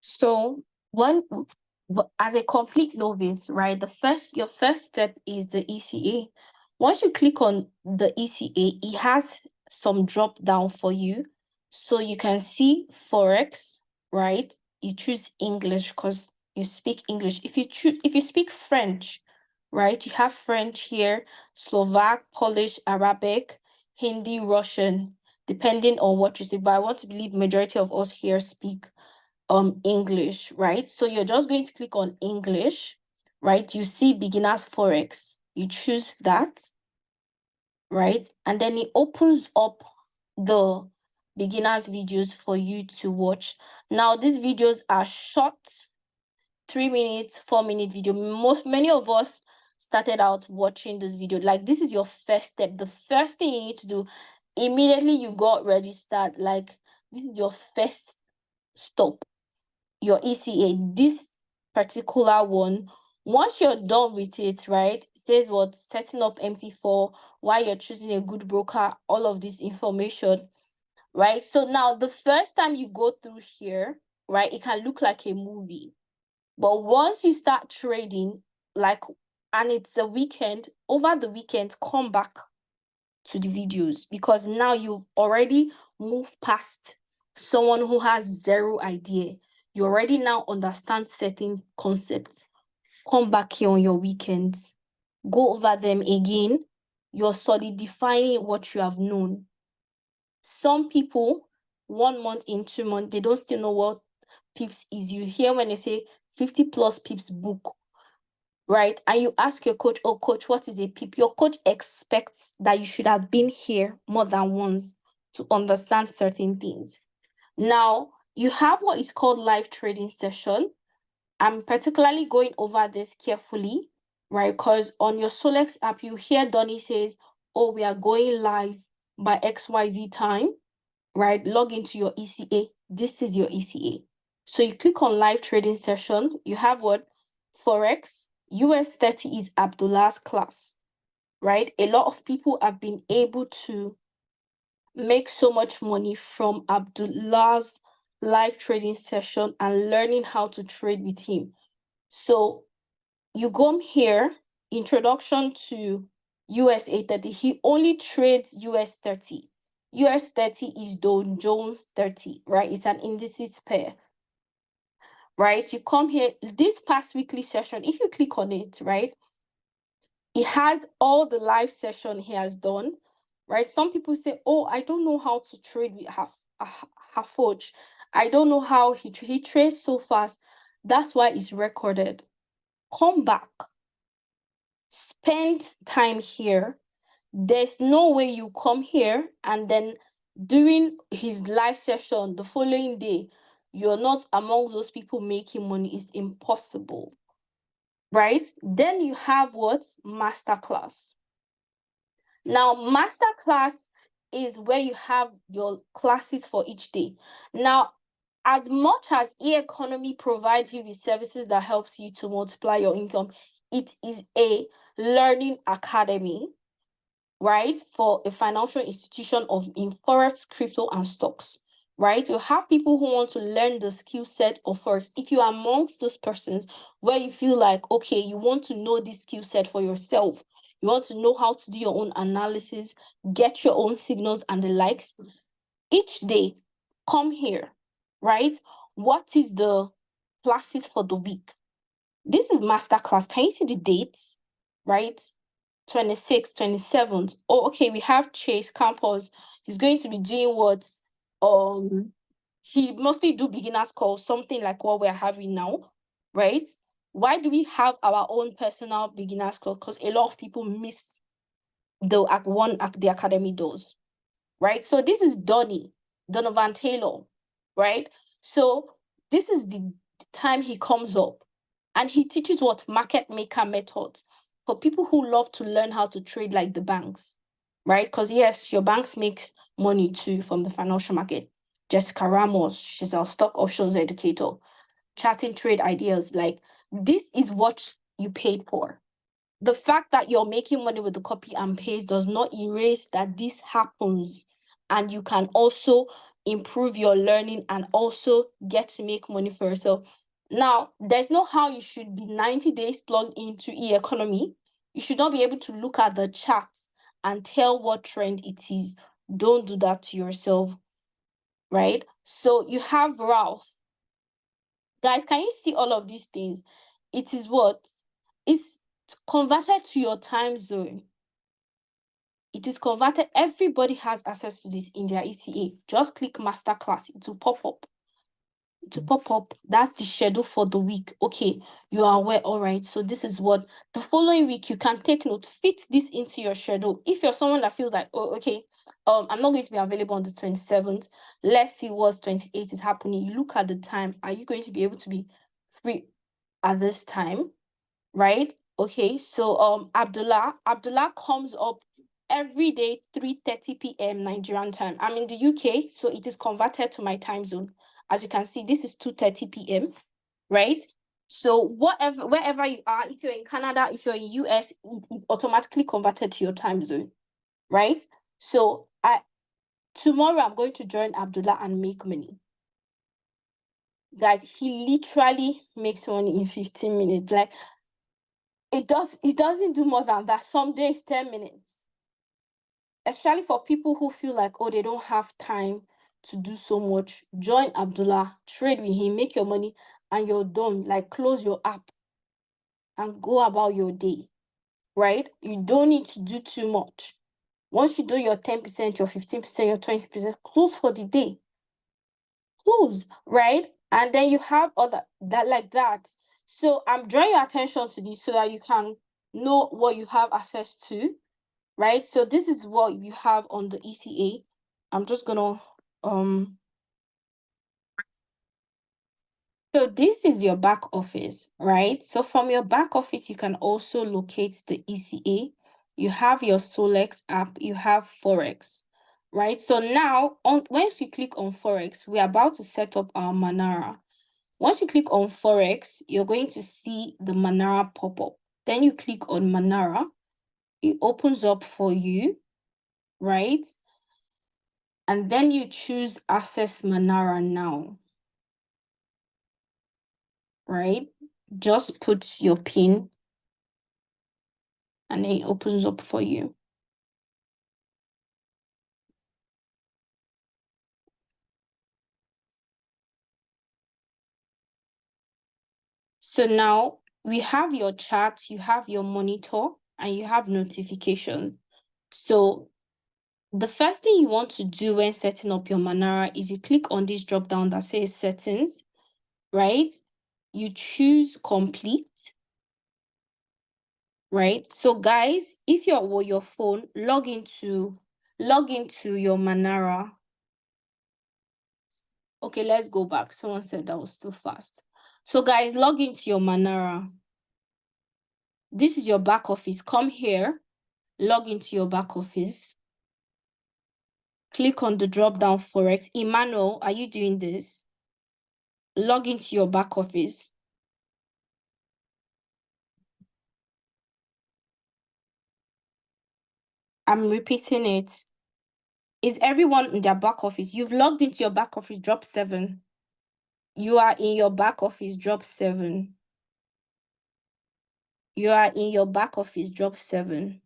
So as a complete novice, right, your first step is the ECA. Once you click on the ECA, it has some drop down for you. So you can see Forex, right? You choose English because you speak English. If you speak French, right, you have French here, Slovak, Polish, Arabic, Hindi, Russian, depending on what you say. But I want to believe majority of us here speak English, right? So you're just going to click on English, right? You see beginners Forex, you choose that, right? And then it opens up the beginners videos for you to watch. Now these videos are short, 3 minutes, 4 minute video. Many of us started out watching this video. Like, this is your first step. The first thing you need to do immediately you got registered, like, this is your first stop, your ECA, this particular one. Once you're done with it, right, it says what, setting up MT4, why you're choosing a good broker, all of this information, right? So now the first time you go through here, right, it can look like a movie. But once you start trading, like, and it's a weekend, over the weekend, come back to the videos, because now you've already moved past someone who has zero idea. You already now understand certain concepts. Come back here on your weekends, go over them again. You're solidifying what you have known. Some people, 1 month in, 2 months, they don't still know what pips is. You hear when they say 50 plus pips book, right? And you ask your coach, oh, coach, what is a pip? Your coach expects that you should have been here more than once to understand certain things. Now, you have what is called live trading session. I'm particularly going over this carefully, right? Because on your Solex app, you hear Donnie says, oh, we are going live by XYZ time, right? Log into your ECA. This is your ECA. So you click on live trading session. You have what? Forex. US 30 is Abdullah's class, right? A lot of people have been able to make so much money from Abdullah's live trading session and learning how to trade with him. So you come here, introduction to USA 30. He only trades US 30. US 30 is Dow Jones 30, right? It's an indices pair, right? You come here, this past weekly session, if you click on it, right, it has all the live session he has done, right? Some people say, oh, I don't know how to trade with Hafoj. I don't know how he trades so fast. That's why it's recorded. Come back, spend time here. There's no way you come here and then during his live session the following day, you're not among those people making money. It's impossible, right? Then you have what? Masterclass. Now, masterclass is where you have your classes for each day. Now, as much as Eaconomy provides you with services that helps you to multiply your income, it is a learning academy, right, for a financial institution in Forex, crypto, and stocks, right? You have people who want to learn the skill set of Forex. If you are amongst those persons where you feel like, okay, you want to know this skill set for yourself, you want to know how to do your own analysis, get your own signals and the likes, each day, come here, right? What is the classes for the week? This is masterclass. Can you see the dates, right? 26th, 27th. Oh, okay, we have Chase Campos. He's going to be doing what? He mostly do beginners calls, something like what we're having now, right? Why do we have our own personal beginners call? Because a lot of people miss the academy does, right? So this is Donovan Taylor, right? So this is the time he comes up and he teaches what market maker methods for people who love to learn how to trade like the banks, right? Because yes, your banks make money too from the financial market. Jessica Ramos, she's our stock options educator, chatting trade ideas. Like, this is what you paid for. The fact that you're making money with the copy and paste does not erase that this happens, and you can also improve your learning and also get to make money for yourself. Now, there's no how you should be 90 days plugged into Economy. You should not be able to look at the charts and tell what trend it is. Don't do that to yourself, right? So you have Ralph. Guys, can you see all of these things? It is what? It's converted to your time zone. It is converted. Everybody has access to this in their ECA. Just click masterclass. It will pop up. To pop up. That's the schedule for the week. Okay, you are aware. All right, so this is what the following week you can take note, fit this into your schedule. If you're someone that feels like, oh, okay, I'm not going to be available on the 27th, let's see what's 28th is happening. You look at the time. Are you going to be able to be free at this time? Right? Okay, so Abdullah comes up every day 3:30 p.m. Nigerian time. I'm in the UK, so it is converted to my time zone. As you can see, this is 2:30 p.m. right? So whatever, wherever you are, if you're in Canada, if you're in US, it is automatically converted to your time zone, right? So tomorrow I'm going to join Abdullah and make money. Guys, he literally makes money in 15 minutes. Like, it doesn't do more than that. Some days 10 minutes. Especially for people who feel like, oh, they don't have time to do so much. Join Abdullah, trade with him, make your money, and you're done. Like, close your app and go about your day, right? You don't need to do too much. Once you do your 10%, your 15%, your 20%, close for the day. Close, right? And then you have other that like that. So I'm drawing your attention to this so that you can know what you have access to, right? So this is what you have on the ECA. I'm just gonna so this is your back office, right? So from your back office, you can also locate the ECA. You have your Solex app, you have Forex, right? So now once you click on Forex, we're about to set up our Manara. Once you click on Forex, you're going to see the Manara pop up. Then you click on Manara. It opens up for you, right? And then you choose Access Manara now, right? Just put your PIN and it opens up for you. So now we have your chat, you have your monitor, and you have notification. So the first thing you want to do when setting up your Manara is you click on this drop down that says settings, right? You choose complete, right? So guys, if you're on your phone, log into your Manara. Okay, let's go back. Someone said that was too fast. So guys, log into your Manara. This is your back office. Come here, log into your back office. Click on the drop down Forex. Emmanuel, are you doing this? Log into your back office. I'm repeating it. Is everyone in their back office? You've logged into your back office, drop 7. You are in your back office, drop 7. You are in your back office, drop 7.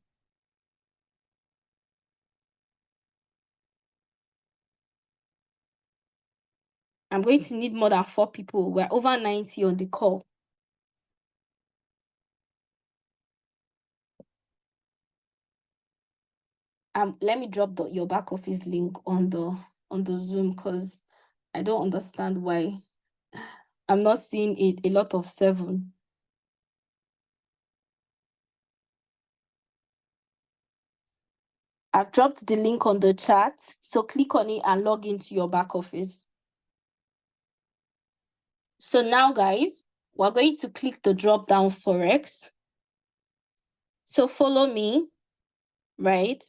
I'm going to need more than 4 people. We're over 90 on the call. Let me drop your back office link on the Zoom because I don't understand why I'm not seeing a lot of 7. I've dropped the link on the chat, so click on it and log into your back office. So now, guys, we're going to click the drop down Forex. So follow me, right?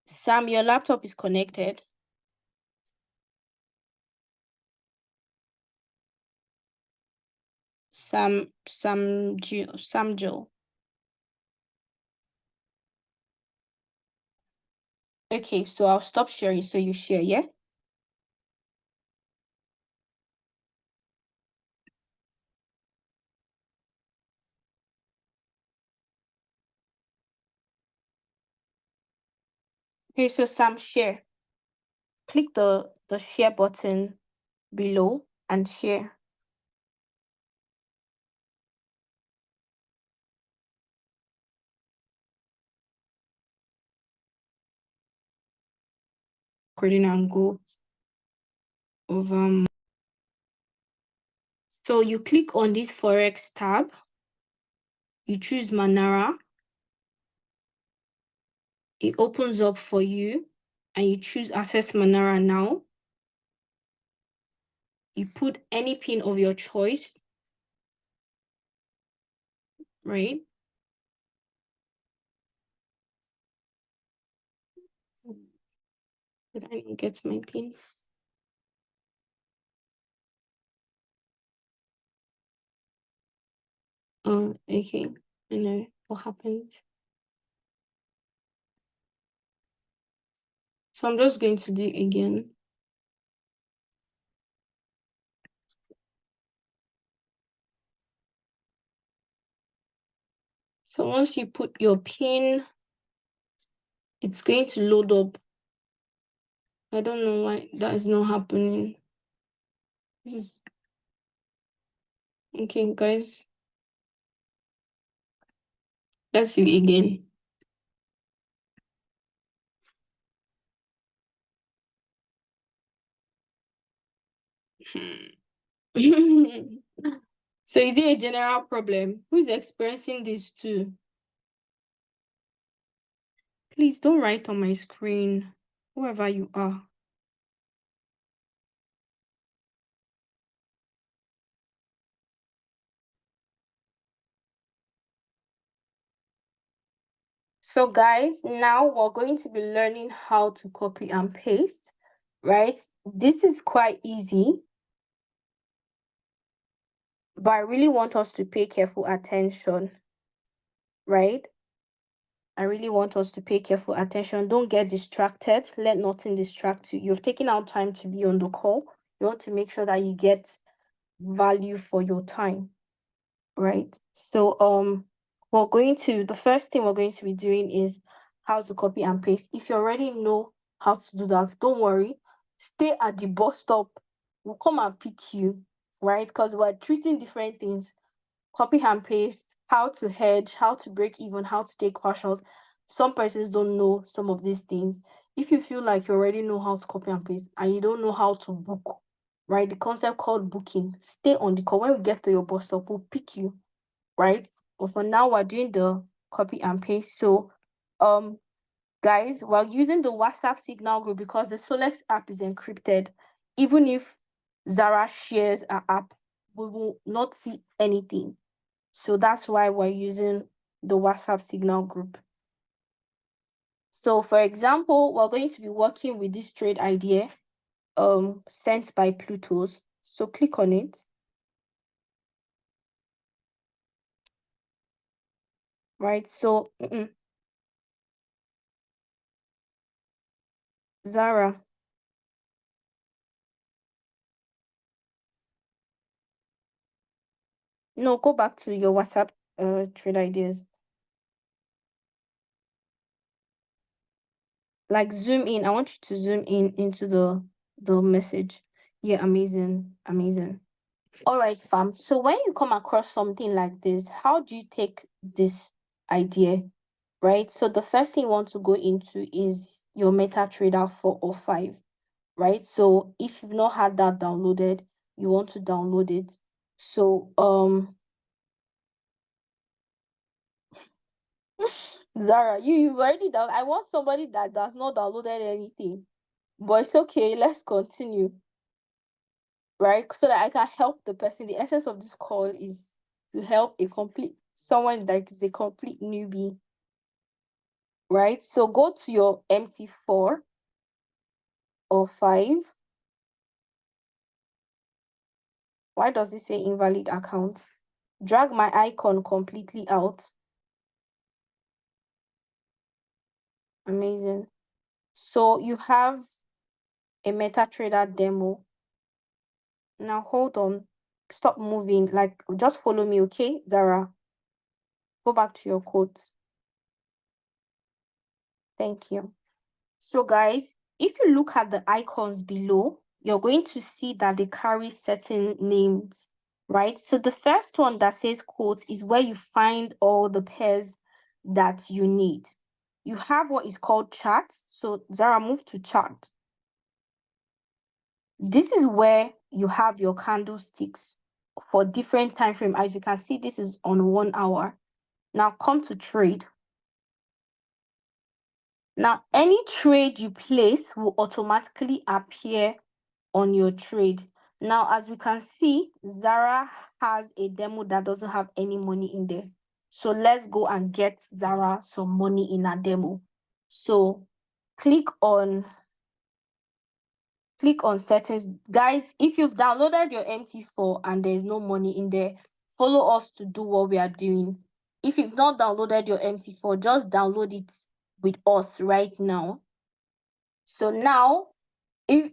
Sam, your laptop is connected. Sam Joe. Okay, so I'll stop sharing so you share, yeah? Okay, so Sam, share. Click the share button below and share. Recording and go over. So you click on this Forex tab, you choose Manara, it opens up for you, and you choose Access Manara now. You put any pin of your choice, right? Did I not get my pin? Oh, okay. I know what happened. So I'm just going to do it again. So once you put your pin, it's going to load up. I don't know why that is not happening. This is okay, guys. Let's do it again. So is it a general problem? Who's experiencing this too? Please don't write on my screen, whoever you are. So guys, now we're going to be learning how to copy and paste, right? This is quite easy, but I really want us to pay careful attention, right? I really want us to pay careful attention. Don't get distracted. Let nothing distract you. You've taken out time to be on the call. You want to make sure that you get value for your time, right? So the first thing we're going to be doing is how to copy and paste. If you already know how to do that, don't worry. Stay at the bus stop. We'll come and pick you, right? Because we're treating different things. Copy and paste, how to hedge, how to break even, how to take partials. Some persons don't know some of these things. If you feel like you already know how to copy and paste and you don't know how to book, right? The concept called booking, stay on the call. When we get to your bus stop, we'll pick you, right? But for now, we're doing the copy and paste. So, guys, we're using the WhatsApp Signal group because the Solex app is encrypted. Even if Zara shares our app, we will not see anything. So that's why we're using the WhatsApp Signal group. So, for example, we're going to be working with this trade idea sent by Plutos. So click on it. Right, so Zara, no, go back to your WhatsApp trade ideas. Like zoom in. I want you to zoom in into the message. Yeah, amazing, amazing. All right, fam. So when you come across something like this, how do you take this idea, right? So the first thing you want to go into is your MetaTrader 4 or 5, right? So if you've not had that downloaded, you want to download it. So Zara, you've already done. I want somebody that does not downloaded anything, but it's okay. Let's continue, right? So that I can help the person. The essence of this call is to help someone that is a complete newbie, right? So go to your MT4 or 5. Why does it say invalid account? Drag my icon completely out. Amazing. So you have a MetaTrader demo. Now hold on. Stop moving. Like, just follow me, okay, Zara? Go back to your quotes. Thank you. So guys, if you look at the icons below, you're going to see that they carry certain names, right? So the first one that says quote is where you find all the pairs that you need. You have what is called chart. So Zara, move to chart. This is where you have your candlesticks for different time frame. As you can see, this is on 1 hour. Now come to trade. Now, any trade you place will automatically appear on your trade. Now, as we can see, Zara has a demo that doesn't have any money in there. So let's go and get Zara some money in a demo. So click on settings. Guys, if you've downloaded your MT4 and there's no money in there, follow us to do what we are doing. If you've not downloaded your MT4, just download it with us right now. So now, if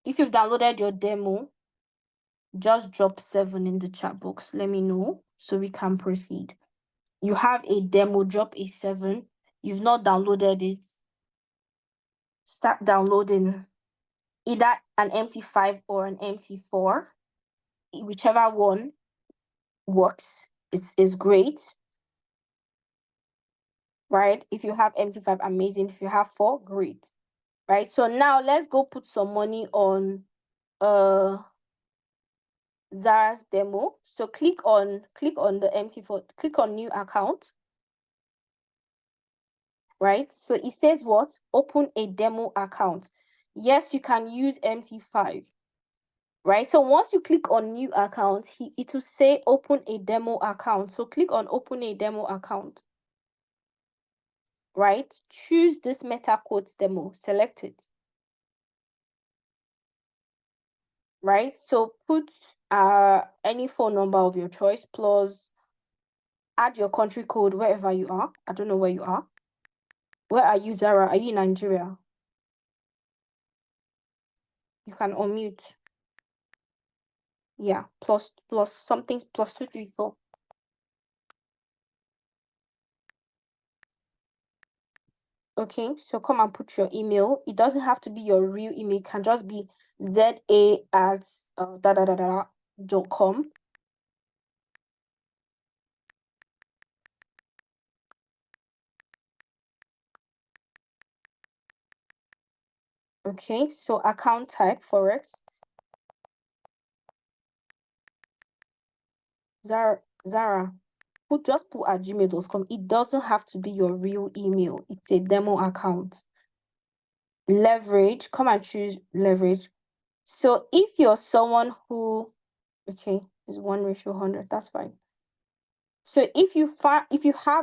you've downloaded your demo, just drop 7 in the chat box. Let me know so we can proceed. You have a demo, drop a 7. You've not downloaded it, start downloading either an MT5 or an MT4. Whichever one works, it's great, right? If you have MT5, amazing. If you have 4, great, right? So now let's go put some money on Zara's demo. So click on the MT4, click on new account, right? So it says what? Open a demo account. Yes, you can use MT5, right? So once you click on new account, it will say open a demo account. So click on open a demo account, right? Choose this meta quotes demo, select it, right? So put any phone number of your choice, plus add your country code wherever you are. I don't know where you are. Where are you, Zara? Are you in Nigeria? You can unmute. Yeah, plus something, +234. Okay, so come and put your email. It doesn't have to be your real email. It can just be za@.com. Okay, so account type Forex. Zara, just put at gmail.com. It doesn't have to be your real email. It's a demo account. Leverage, come and choose leverage. So if you're someone who, okay, is 1:100, that's fine. So if you have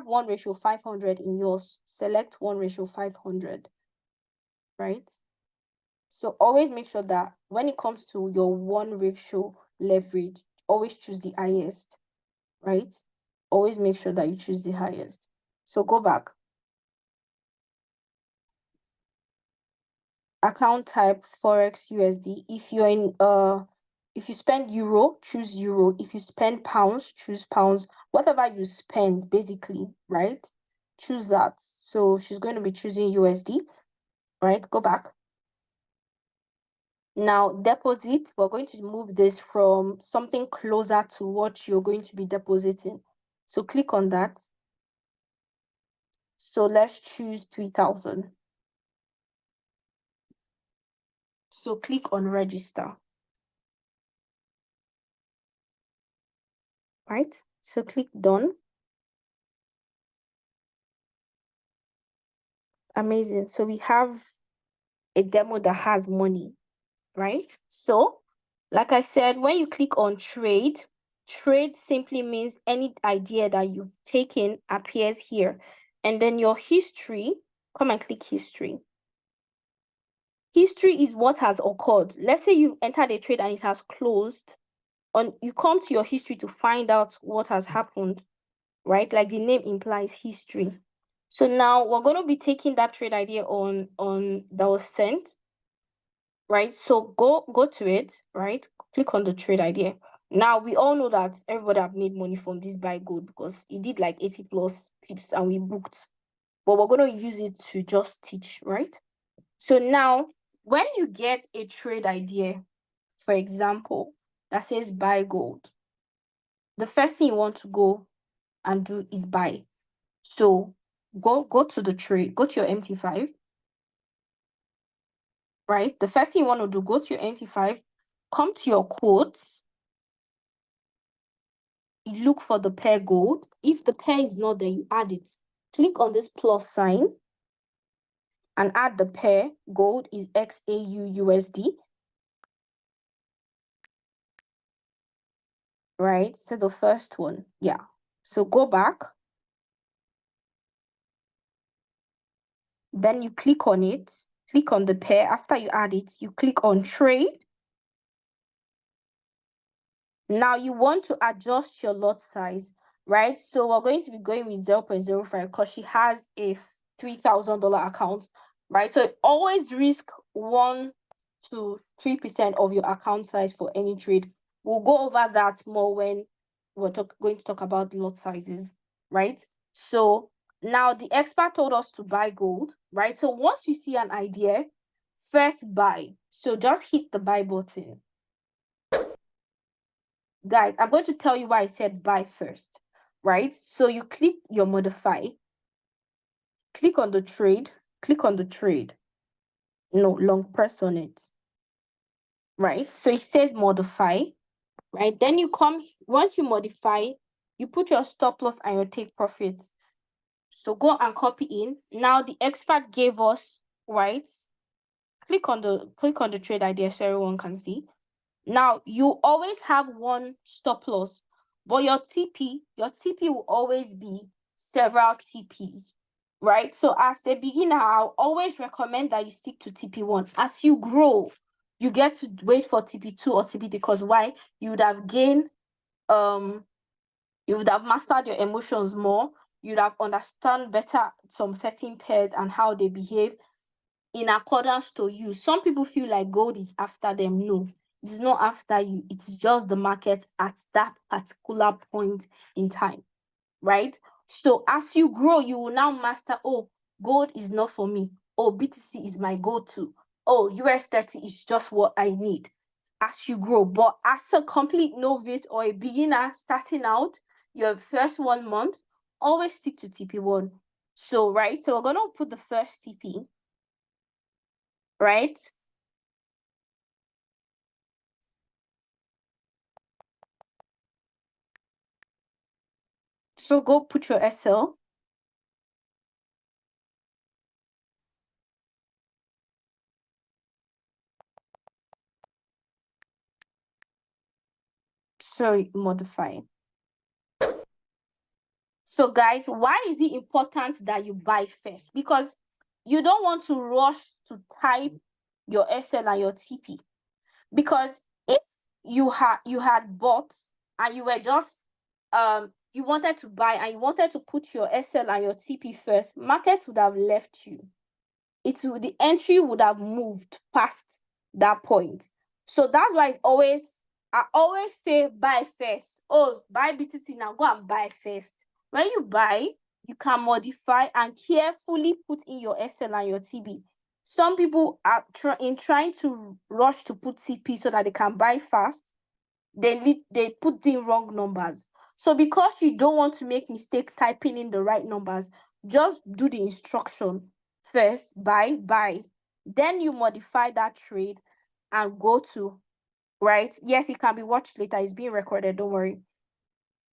1:500 in yours, select 1:500, right? So always make sure that when it comes to your 1 ratio leverage, always choose the highest, right? Always make sure that you choose the highest. So go back. Account type Forex USD. If you're in if you spend euro, choose euro. If you spend pounds, choose pounds. Whatever you spend, basically, right? Choose that. So she's going to be choosing USD, right? Go back. Now, deposit, we're going to move this from something closer to what you're going to be depositing. So click on that. So let's choose 3,000. So click on register. Right? So click done. Amazing. So we have a demo that has money, right? So, like I said, when you click on trade simply means any idea that you've taken appears here. And then your history, come and click history. History is what has occurred. Let's say you entered a trade and it has closed. You come to your history to find out what has happened, right? Like the name implies, history. So now we're going to be taking that trade idea on that was sent, right? So go to it, right? Click on the trade idea. Now we all know that everybody have made money from this buy gold because it did like 80 plus pips and we booked. But we're going to use it to just teach, right? So now when you get a trade idea, for example, that says buy gold, the first thing you want to go and do is buy. So go to the trade, go to your MT5, right? The first thing you want to do, go to your MT5, come to your quotes, you look for the pair gold. If the pair is not there, you add it. Click on this plus sign and add the pair. Gold is XAUUSD, right? So the first one, yeah. So go back. Then you click on it. Click on the pair. After you add it, you click on trade. Now you want to adjust your lot size, right? So we're going to be going with 0.05 because she has a $3,000 account, right? So always risk 1 to 3% of your account size for any trade. We'll go over that more when we're going to talk about lot sizes, right? So now the expert told us to buy gold, right? So once you see an idea, first buy. So just hit the buy button. Guys, I'm going to tell you why I said buy first, right? So you click your modify, click on the trade, click on the trade. No, long press on it, right? So it says modify, right? Then you come, once you modify, you put your stop loss and your take profit. So go and copy in. Now the expert gave us, right? Click on the trade idea so everyone can see. Now, you always have one stop loss, but your TP will always be several TPs, right? So as a beginner, I'll always recommend that you stick to TP1. As you grow, you get to wait for TP2 or TP3 because why? You would have gained, you would have mastered your emotions more. You'd have understand better some certain pairs and how they behave in accordance to you. Some people feel like gold is after them. No, it is not after you. It is just the market at that particular point in time, right? So as you grow, you will now master, oh, gold is not for me. Oh, BTC is my go-to. Oh, US30 is just what I need as you grow. But as a complete novice or a beginner starting out, your first 1 month, always stick to TP1. So, right, so we're going to put the first TP, right? So go put your SL. So modify. So guys, why is it important that you buy first? Because you don't want to rush to type your SL and your TP. Because if you had bought and you were just you wanted to buy and you wanted to put your SL and your TP first, market would have left you. The entry would have moved past that point. So that's why I always say buy first. Oh, buy BTC now, go and buy first. When you buy, you can modify and carefully put in your SL and your TB. Some people are trying to rush to put CP so that they can buy fast. They put the wrong numbers. So because you don't want to make mistake typing in the right numbers, just do the instruction first, buy. Then you modify that trade and go to, right? Yes, it can be watched later. It's being recorded, don't worry.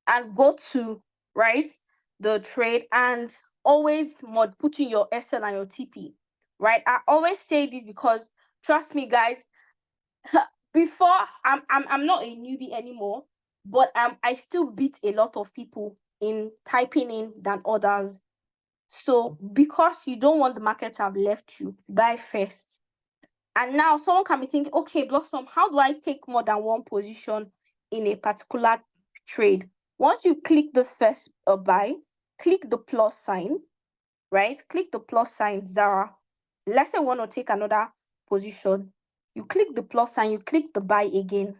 And go to, right, the trade and always put in your SL and your TP, right? I always say this because trust me, guys, before I'm not a newbie anymore, but I still beat a lot of people in typing in than others. So because you don't want the market to have left you, buy first. And now someone can be thinking, okay, Blossom, how do I take more than one position in a particular trade? Once you click the first buy, click the plus sign, right? Click the plus sign, Zara. Let's say we want to take another position. You click the plus sign, you click the buy again.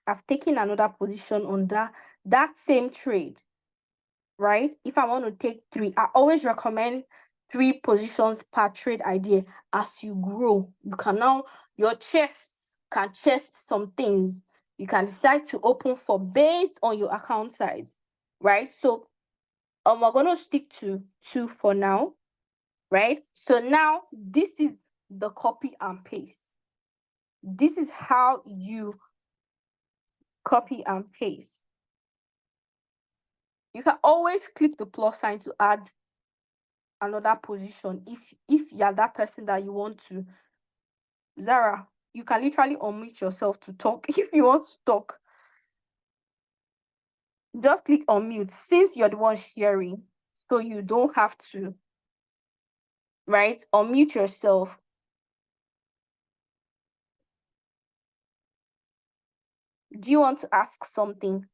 I've taken another position on that same trade, right? If I want to take 3, I always recommend 3 positions per trade idea. As you grow, you can now, your chests can chest some things. You can decide to open for based on your account size, right? So we're going to stick to 2 for now, right? So now this is the copy and paste. This is how you copy and paste. You can always click the plus sign to add another position if you're that person that you want to. Zara, you can literally unmute yourself to talk if you want to talk. Just click unmute since you're the one sharing, so you don't have to, right? Unmute yourself. Do you want to ask something?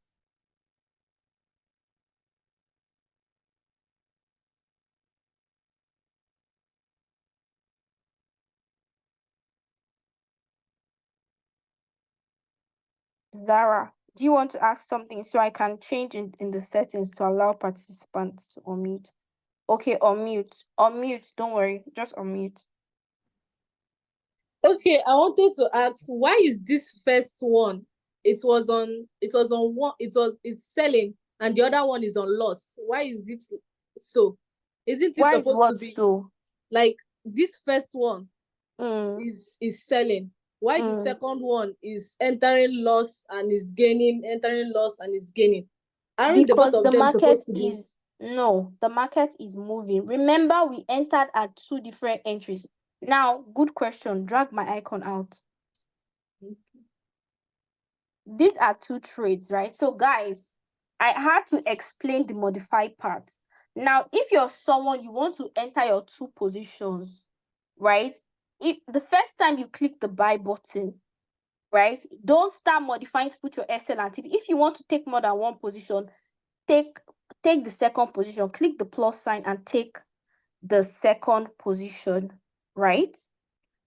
Zara, do you want to ask something so I can change in the settings to allow participants to unmute? Okay, unmute. Unmute. Don't worry. Just unmute. Okay, I wanted to ask, why is this first one? It's selling, and the other one is on loss. Why is it so? Isn't it Why is supposed to what be so? like this first one is selling? Why the second one is entering loss and is gaining, entering loss and is gaining? Aren't the both Because the of them market supposed to be? is no, the market is moving. Remember, we entered at 2 different entries. Now, good question. Drag my icon out. These are 2 trades, right? So, guys, I had to explain the modified part. Now, if you're someone you want to enter your 2 positions, right? If the first time you click the buy button, right? Don't start modifying to put your SL and TP. If you want to take more than 1 position, take the second position, click the plus sign and take the second position, right?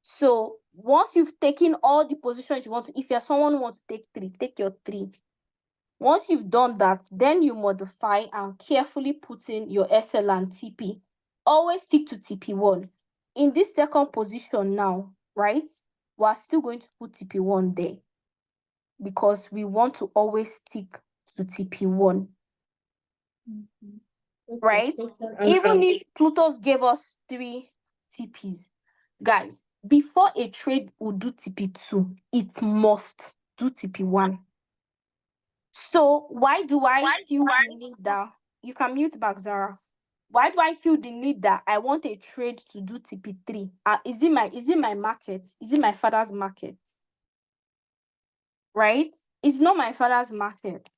So once you've taken all the positions you want to, if you're someone who wants to take 3, take your 3. Once you've done that, then you modify and carefully put in your SL and TP. Always stick to TP1. In this second position now, right, we're still going to put TP1 there because we want to always stick to TP1. Right? Even if Plutus gave us 3 TPs, guys, before a trade will do TP2, it must do TP1. So why do I feel the need that you can mute back, Zara? Why do I feel the need that I want a trade to do TP3? Is it my market? Is it my father's market? Right? It's not my father's market.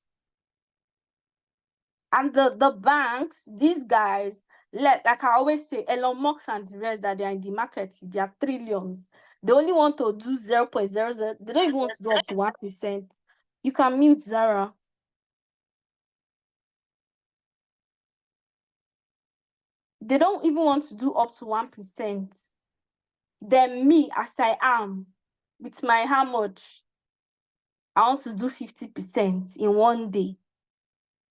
And the banks, these guys, like I always say, Elon Musk and the rest that they are in the market, they are trillions. They only want to do 0.00. They don't even want to do up to 1%. You can mute, Zara. They don't even want to do up to 1%. Then me, as I am, with my how much, I want to do 50% in one day.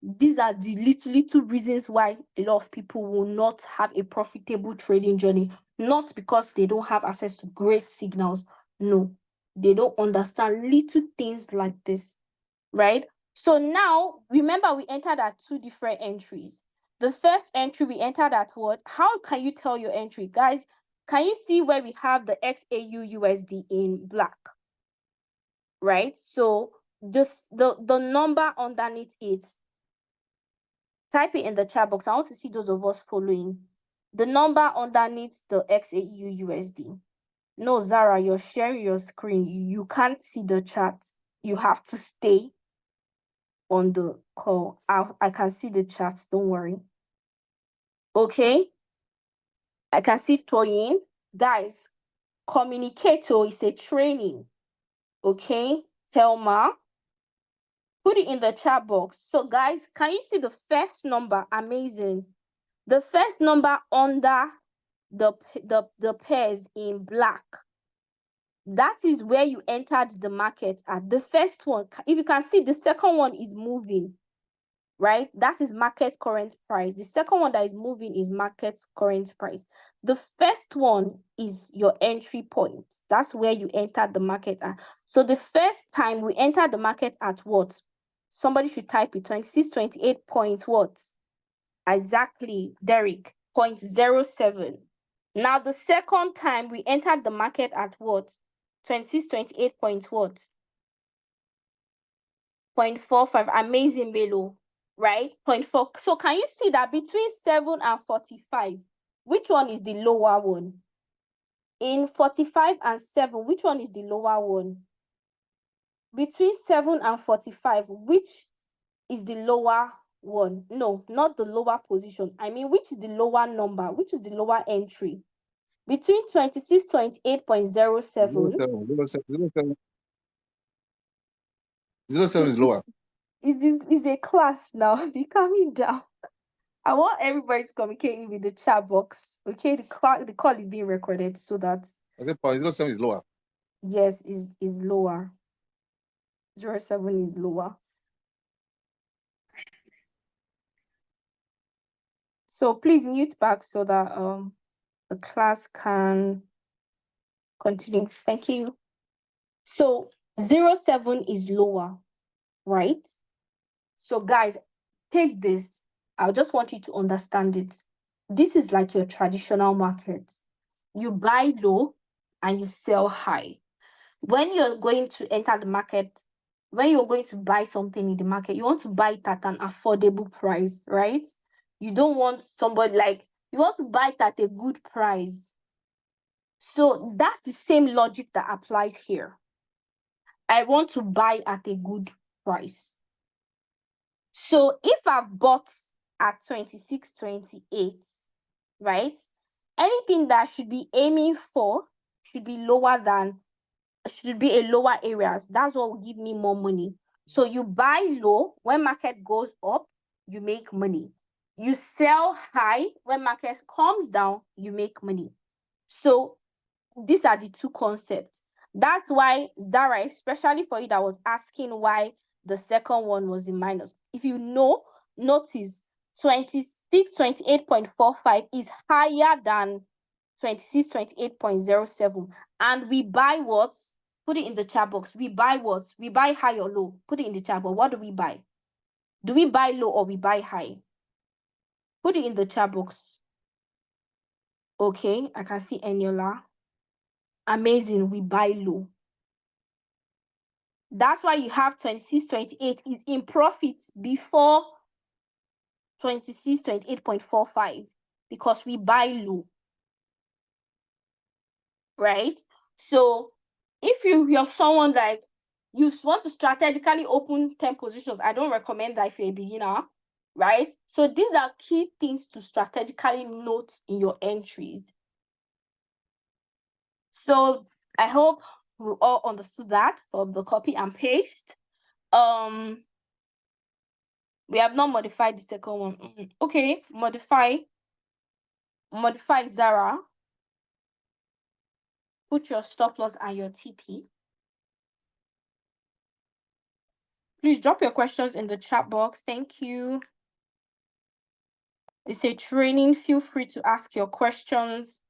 These are the little reasons why a lot of people will not have a profitable trading journey. Not because they don't have access to great signals. No, they don't understand little things like this, right? So now, remember, we entered at 2 different entries. The first entry we entered at what? How can you tell your entry? Guys, can you see where we have the XAU USD in black? Right? So the number underneath it, type it in the chat box. I want to see those of us following. The number underneath the XAU USD. No, Zara, you're sharing your screen. You can't see the chat. You have to stay on the call. I can see the chat. Don't worry. Okay. I can see Toyin. Guys, communicator is a training. Okay. Thelma. Put it in the chat box. So, guys, can you see the first number? Amazing. The first number under the pairs in black, that is where you entered the market at. The first one, if you can see, the second one is moving, right? That is market current price. The second one that is moving is market current price. The first one is your entry point. That's where you entered the market at. So the first time we entered the market at what? Somebody should type it, 26, 28 point what? Exactly, Derek, 0.07. Now the second time we entered the market at what? 26, 28 point what? 0.45. Amazing, Melo, right? 0.4. So can you see that between 7 and 45, which one is the lower one? In 45 and 7, which one is the lower one? Between 7 and 45, which is the lower one? No, not the lower position. I mean, which is the lower number? Which is the lower entry? Between 26, 28.07. 07 is lower. Is a class now. Be calming down. I want everybody to communicate with the chat box. Okay, the call is being recorded so that I said 0.07 is lower. Yes, is lower. 0.7 is lower. So please mute back so that the class can continue. Thank you. So 0.7 is lower, right? So guys, take this. I just want you to understand it. This is like your traditional market. You buy low and you sell high. When you're going to enter the market, when you're going to buy something in the market, you want to buy it at an affordable price, right? You don't want somebody you want to buy it at a good price. So that's the same logic that applies here. I want to buy at a good price. So if I've bought at 26, 28, right? Anything that I should be aiming for should be lower areas. That's what will give me more money. So you buy low, when market goes up, you make money. You sell high, when market comes down, you make money. So these are the two concepts. That's why Zara, especially for you that was asking why the second one was in minus. If you notice 26, 28.45 is higher than 26, 28.07. And we buy what? Put it in the chat box. We buy what? We buy high or low. Put it in the chat box. What do we buy? Do we buy low or we buy high? Put it in the chat box. Okay, I can see Eniola. Amazing, we buy low. That's why you have 26, 28 is in profit before 26, 28.45 because we buy low, right? So if you're someone like you want to strategically open 10 positions, I don't recommend that if you're a beginner, right? So these are key things to strategically note in your entries. So I hope we all understood that from the copy and paste. We have not modified the second one. Okay, modify Zara. Put your stop loss and your TP. Please drop your questions in the chat box. Thank you. It's a training. Feel free to ask your questions.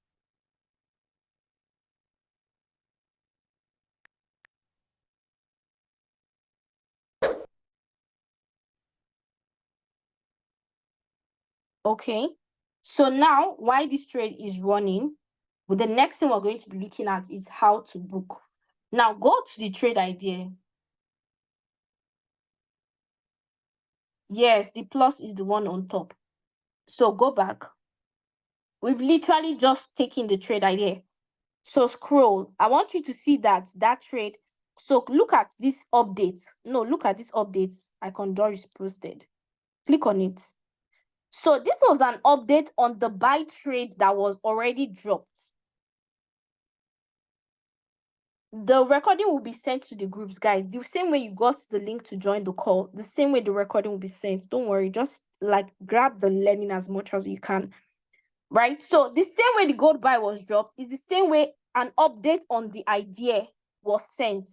Okay, so now why this trade is running, but the next thing we're going to be looking at is how to book. Now go to the trade idea. Yes, the plus is the one on top. So go back. We've literally just taken the trade idea. So scroll. I want you to see that trade. So look at this update. No, look at this update. Icon.door is posted. Click on it. So this was an update on the buy trade that was already dropped. the recording will be sent to the groups, guys. The same way you got the link to join the call, the same way the recording will be sent. Don't worry, just like grab the learning as much as you can. Right? So the same way the gold buy was dropped is the same way an update on the idea was sent.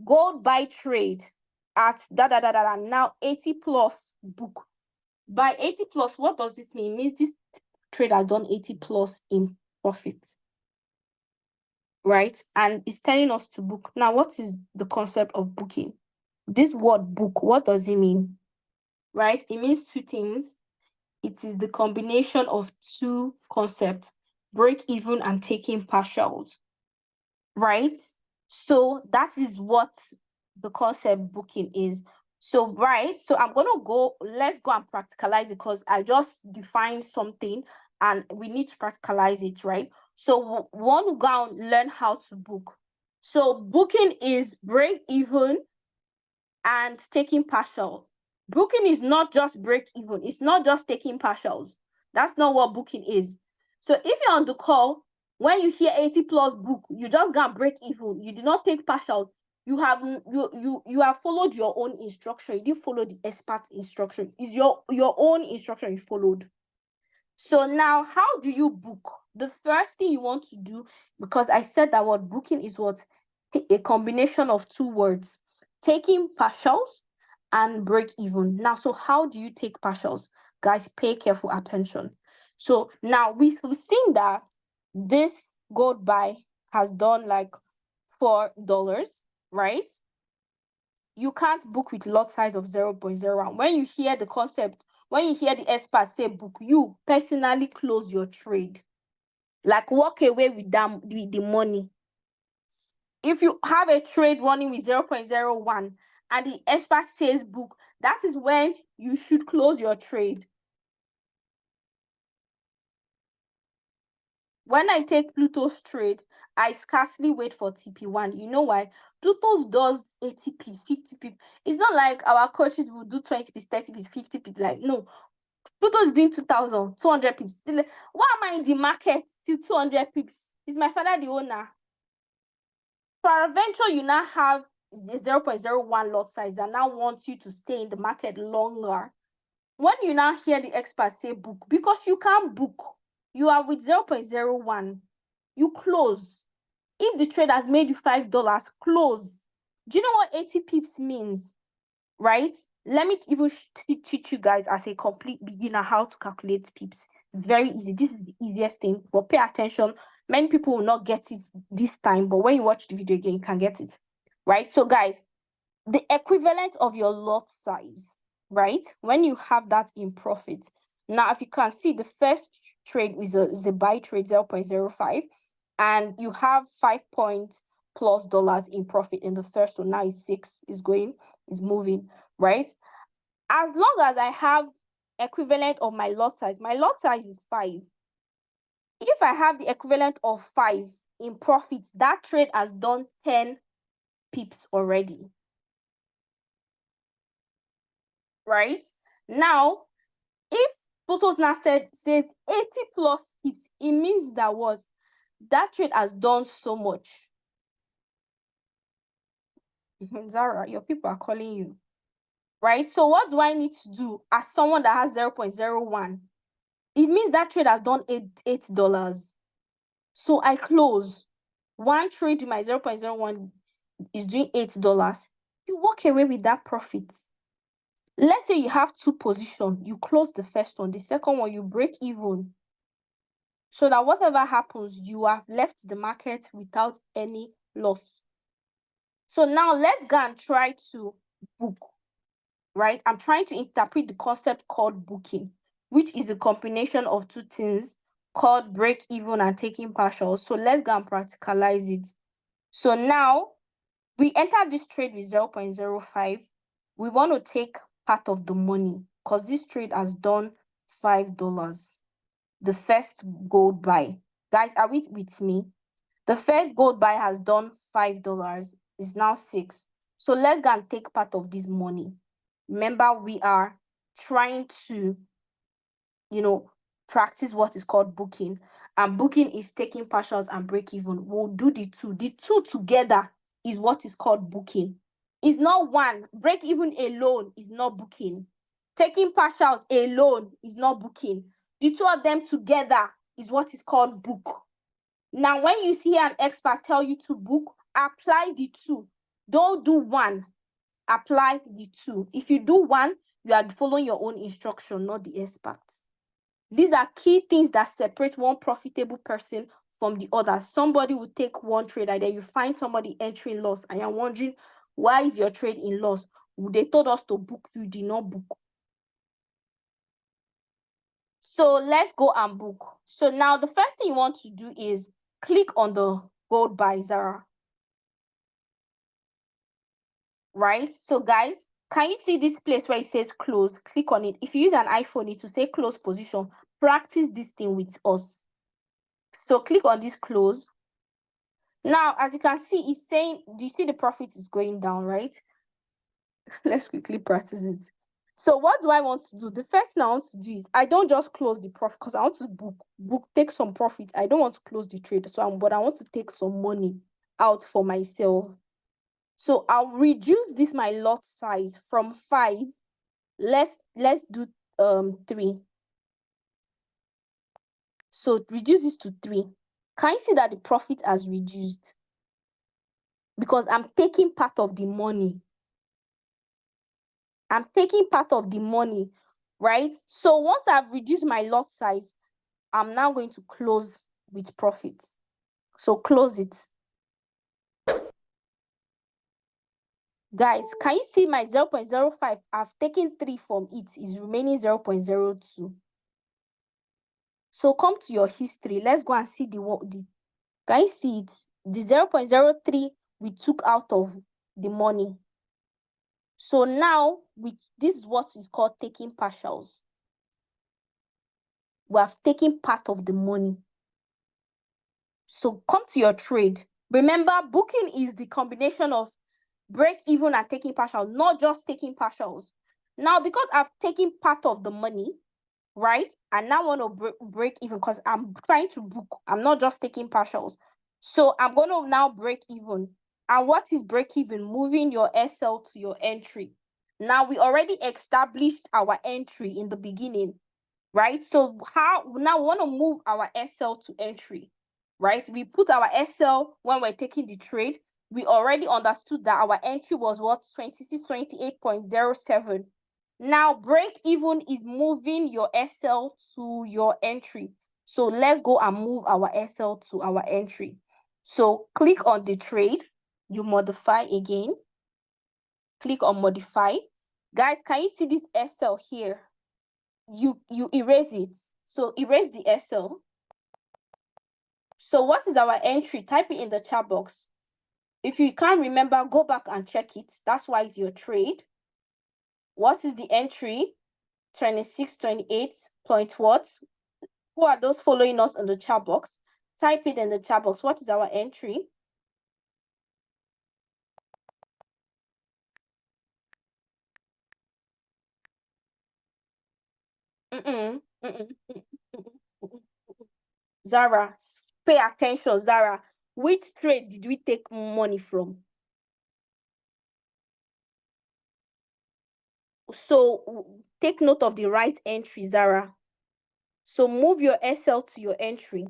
Gold buy trade at now 80 plus book. By 80 plus, what does this mean? It means this trade has done 80 plus in profit. Right? And it's telling us to book. Now, what is the concept of booking? This word book, what does it mean? Right? It means two things. It is the combination of two concepts, break even and taking partials. Right? So that is what the concept booking is. So, right, so let's go and practicalize it, because I just defined something and we need to practicalize it, right? So one will go and learn how to book. So booking is break even and taking partial. Booking is not just break even. It's not just taking partials. That's not what booking is. So if you're on the call, when you hear 80 plus book, you just go and break even. You did not take partial. You have followed your own instruction. You didn't follow the expert instruction. It's your own instruction you followed. So now, how do you book? The first thing you want to do, because I said that word booking is what a combination of two words, taking partials and break even. Now, so how do you take partials? Guys, pay careful attention. So now we've seen that this gold buy has done like $4, right? You can't book with lot size of 0.01. When you hear the concept, when you hear the expert say book, you personally close your trade. Like walk away with the money. If you have a trade running with 0.01 and the expert says book, that is when you should close your trade. When I take Pluto's trade, I scarcely wait for TP1. You know why? Pluto's does 80 pips, 50 pips. It's not like our coaches will do 20 pips, 30 pips, 50 pips. Like, no. Pluto's doing 2,000, 200 pips. Why am I in the market till 200 pips? Is my father the owner? Peradventure, you now have a 0.01 lot size that now wants you to stay in the market longer. When you now hear the experts say book, because you can't book, you are with 0.01, you close. If the trade has made you $5, close. Do you know what 80 pips means? Right? Let me even teach you guys as a complete beginner how to calculate pips. Very easy. This is the easiest thing, but pay attention. Many people will not get it this time, but when you watch the video again, you can get it. Right? So guys, the equivalent of your lot size, right? When you have that in profit. Now, if you can see, the first trade is a buy trade 0.05, and you have $5+ in profit in the first one. Now it's 6, is moving, right? As long as I have equivalent of my lot size is 5. If I have the equivalent of 5 in profit, that trade has done 10 pips already. Right? Now, if Pluto's now says 80 plus pips, it means that what? That trade has done so much. Zara, your people are calling you. Right? So what do I need to do as someone that has 0.01? It means that trade has done $8. So I close. One trade with my 0.01 is doing $8. You walk away with that profit. Let's say you have 2 positions. You close the first one. The second one, you break even. So that whatever happens, you have left the market without any loss. So now let's go and try to book. Right? I'm trying to interpret the concept called booking, which is a combination of two things called break even and taking partial. So let's go and practicalize it. So now we enter this trade with 0.05. We want to take part of the money because this trade has done $5. The first gold buy. Guys, are we with me? The first gold buy has done $5. It's now 6. So let's go and take part of this money. Remember, we are trying to, practice what is called booking. And booking is taking partials and break even. We'll do the two. The two together is what is called booking. It's not one. Break even alone is not booking. Taking partials alone is not booking. The two of them together is what is called book. Now, when you see an expert tell you to book, apply the two. Don't do one. Apply the two. If you do one, you are following your own instruction, not the expert. These are key things that separate one profitable person from the other. Somebody will take one trade and then you find somebody entering loss and you're wondering, why is your trade in loss? They told us to book, you did not book. So let's go and book. So now the first thing you want to do is click on the gold buy Zara. Right? So guys, can you see this place where it says close? Click on it. If you use an iPhone, it will say close position. Practice this thing with us. So click on this close. Now, as you can see, it's saying, do you see the profit is going down, right? Let's quickly practice it. So what do I want to do? The first thing I want to do is I don't just close the profit because I want to take some profit. I don't want to close the trade. But I want to take some money out for myself. So I'll reduce this my lot size from 5. Let's do 3. So reduce this to 3. Can you see that the profit has reduced? Because I'm taking part of the money. I'm taking part of the money, right? So once I've reduced my lot size, I'm now going to close with profits. So close it. Guys, can you see my 0.05? I've taken 3 from it. It's remaining 0.02. So come to your history. Let's go and see the can you see it? The 0.03 we took out of the money. So now this is what is called taking partials. We have taken part of the money. So come to your trade. Remember, booking is the combination of break even and taking partials, not just taking partials. Now, because I've taken part of the money, right? I now want to break even because I'm trying to book. I'm not just taking partials. So I'm going to now break even. And what is break even? Moving your SL to your entry. Now, we already established our entry in the beginning, right? So how now we want to move our SL to entry, right? We put our SL when we're taking the trade. We already understood that our entry was what? 2628.07. Now, break even is moving your SL to your entry. So let's go and move our SL to our entry. So click on the trade. You modify again. Click on modify. Guys, can you see this SL here? You erase it. So erase the SL. So what is our entry? Type it in the chat box. If you can't remember, go back and check it. That's why it's your trade. What is the entry? 2628 point what? Who are those following us in the chat box? Type it in the chat box. What is our entry? Zara, pay attention, Zara. Which trade did we take money from? So take note of the right entry, Zara. So move your SL to your entry.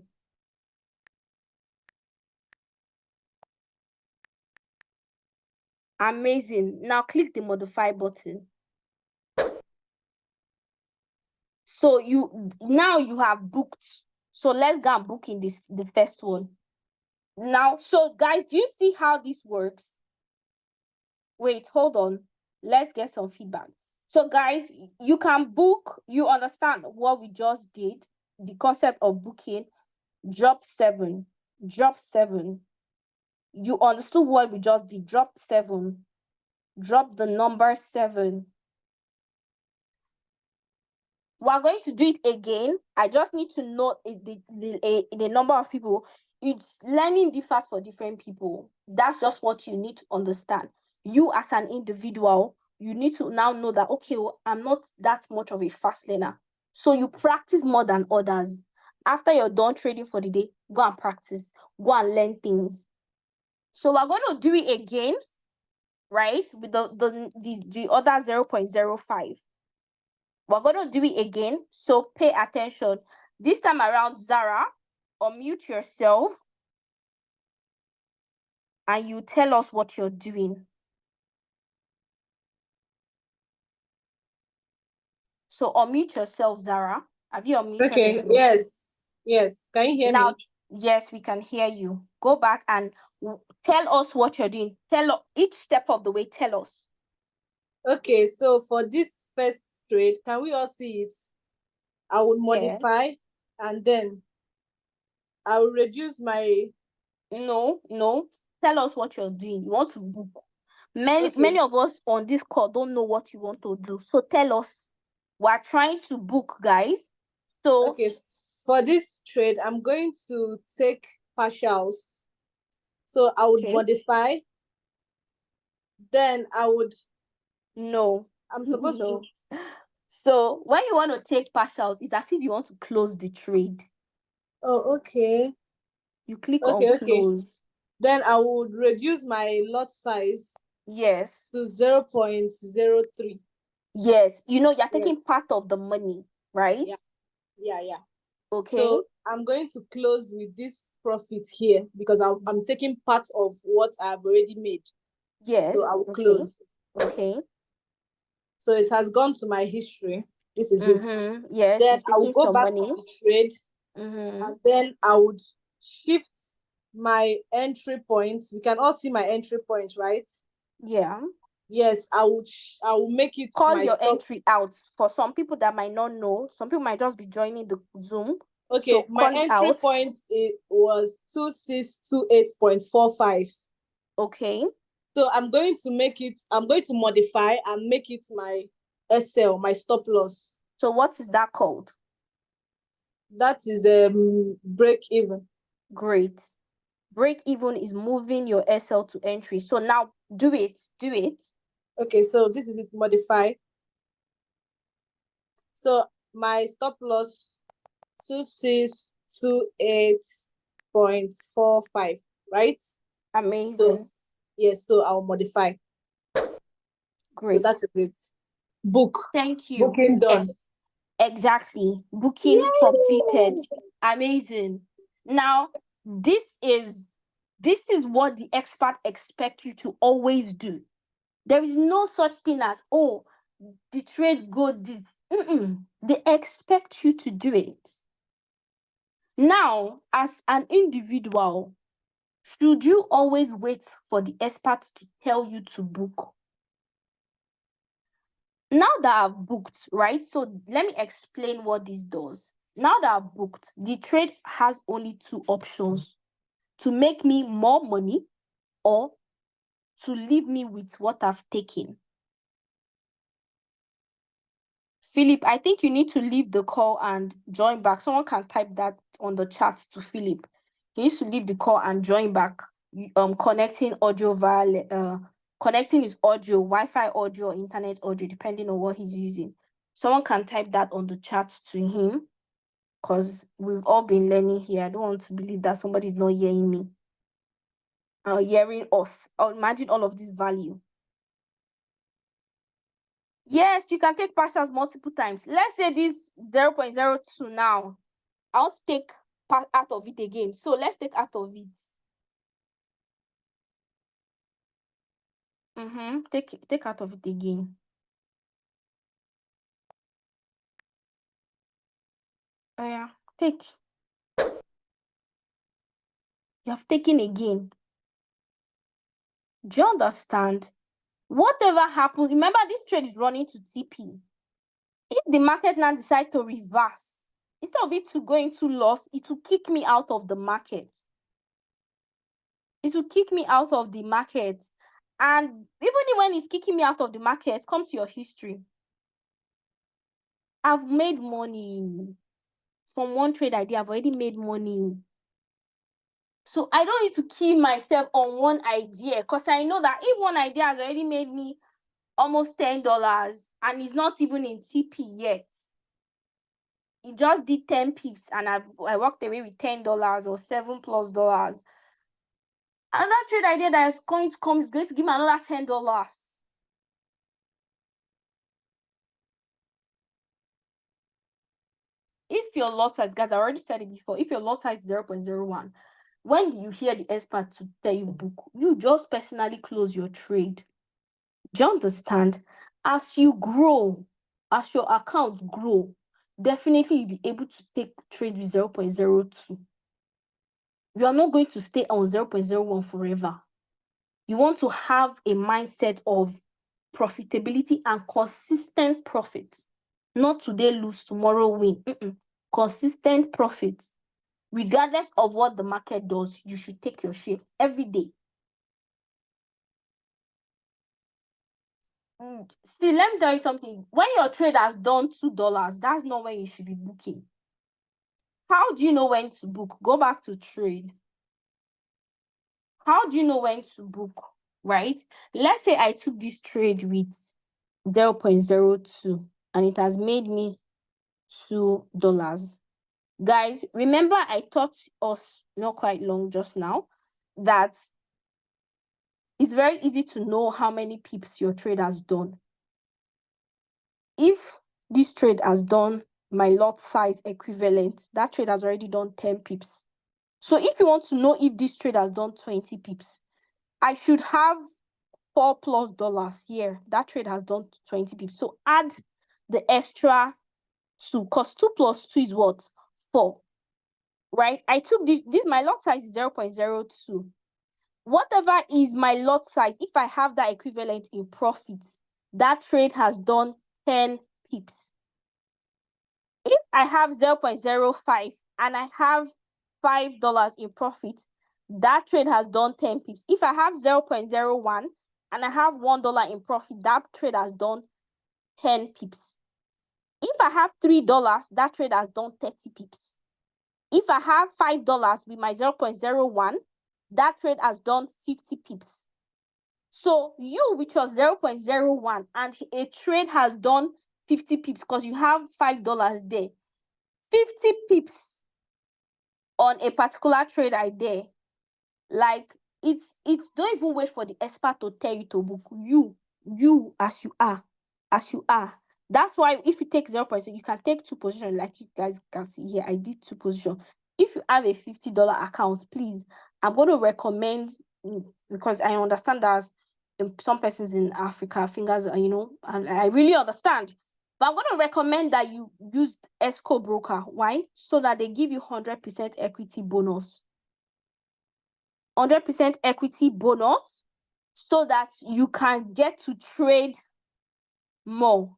Amazing. Now click the modify button. So now you have booked. So let's go and book in the first one. Now, so guys, do you see how this works? Wait, hold on. Let's get some feedback. So guys, you can book, you understand what we just did, the concept of booking. Drop 7. You understood what we just did. Drop 7. Drop the number 7. We're going to do it again. I just need to know the number of people. It's learning differs for different people. That's just what you need to understand. You as an individual, you need to now know that, okay, well, I'm not that much of a fast learner. So you practice more than others. After you're done trading for the day, go and practice. Go and learn things. So we're going to do it again, right? With the other 0.05. We're going to do it again. So pay attention. This time around, Zara, unmute yourself and you tell us what you're doing. So unmute yourself, Zara. Have you unmuted yourself? Yes. Can you hear now, me? Yes, we can hear you. Go back and tell us what you're doing. Tell each step of the way. Tell us. Okay, so for this first trade, can we all see it? I would modify and then I will reduce my... No. Tell us what you're doing. You want to book. Many of us on this call don't know what you want to do. So tell us. We're trying to book, guys. So okay, for this trade, I'm going to take partials. So I would modify. Then I would... No. I'm supposed to... So when you want to take partials, it's as if you want to close the trade. Oh, okay. You click on close. Then I would reduce my lot size. Yes. To 0.03. Yes. You're taking part of the money, right? Yeah. Okay. So I'm going to close with this profit here because I'm taking part of what I've already made. Yes. So I will close. Okay. So it has gone to my history. This is it. Yes. Then I will go back to the trade. And then I would shift my entry point. We can all see my entry point, right? Yeah. Yes, I will make it call your entry out. For some people that might not know, some people might just be joining the Zoom. Okay, so my entry point was 2628.45. Okay. So I'm going to modify and make it my SL, my stop loss. So what is that called? That is break even. Great. Break even is moving your SL to entry. So now do it. Okay, so this is it, modify. So my stop loss 2628.45, right? Amazing. So I'll modify. Great. So that's it. Book. Thank you. Booking done. Yes. Exactly. Booking completed. Amazing. Now, this is what the expert expect you to always do. There is no such thing as, the trade go this. They expect you to do it. Now, as an individual, should you always wait for the expert to tell you to book? Now that I've booked, right? So let me explain what this does. Now that I've booked, the trade has only two options: to make me more money or to leave me with what I've taken. Philip, I think you need to leave the call and join back. Someone can type that on the chat to Philip. He needs to leave the call and join back. Connecting audio via connecting his audio, Wi-Fi audio, or internet audio, depending on what he's using. Someone can type that on the chat to him, because we've all been learning here. I don't want to believe that somebody's not hearing me or hearing us. Imagine all of this value. Yes, you can take partials multiple times. Let's say this 0.02 now. I'll take part out of it again. So let's take out of it. Take out of it again. Oh yeah, take. You have taken again. Do you understand? Whatever happens, remember this trade is running to TP. If the market now decide to reverse, instead of it to go into loss, it will kick me out of the market. It will kick me out of the market. And even when it's kicking me out of the market, come to your history. I've made money. From one trade idea, I've already made money. So I don't need to kill myself on one idea, because I know that if one idea has already made me almost $10 and it's not even in TP yet, it just did 10 pips and I walked away with $10 or $7+. Another trade idea that is going to come is going to give me another $10. If your lot size, guys, I already said it before, if your lot size is 0.01, when you hear the expert to tell you book, you just personally close your trade. Do you understand? As you grow, as your accounts grow, definitely you'll be able to take trade with 0.02. You are not going to stay on 0.01 forever. You want to have a mindset of profitability and consistent profits. Not today lose, tomorrow win. Consistent profits. Regardless of what the market does, you should take your share every day. See, let me tell you something. When your trade has done $2, that's not when you should be booking. How do you know when to book? Go back to trade. How do you know when to book, right? Let's say I took this trade with 0.02 and it has made me $2. Guys, remember I taught us not quite long just now that it's very easy to know how many pips your trade has done. If this trade has done my lot size equivalent, that trade has already done 10 pips. So if you want to know if this trade has done 20 pips, I should have $4+ here. That trade has done 20 pips. So add the extra 2, because 2 + 2 is what? 4. Right? I took this my lot size is 0.02. Whatever is my lot size, if I have that equivalent in profits, that trade has done 10 pips. If I have 0.05 and I have $5 in profit, that trade has done 10 pips. If I have 0.01 and I have $1 in profit, that trade has done 10 pips. If I have $3, that trade has done 30 pips. If I have $5 with my 0.01, that trade has done 50 pips. So you with your 0.01 and a trade has done 50 pips because you have $5 there. 50 pips on a particular trade idea. Like it's don't even wait for the expert to tell you to book. You as you are. That's why if you take 0.6, you can take 2 positions, like you guys can see here. I did 2 positions. If you have a $50 account, please, I'm going to recommend, because I understand that some persons in Africa, fingers, and I really understand. But I'm going to recommend that you use Esco Broker. Why? So that they give you 100% equity bonus. 100% equity bonus, so that you can get to trade more.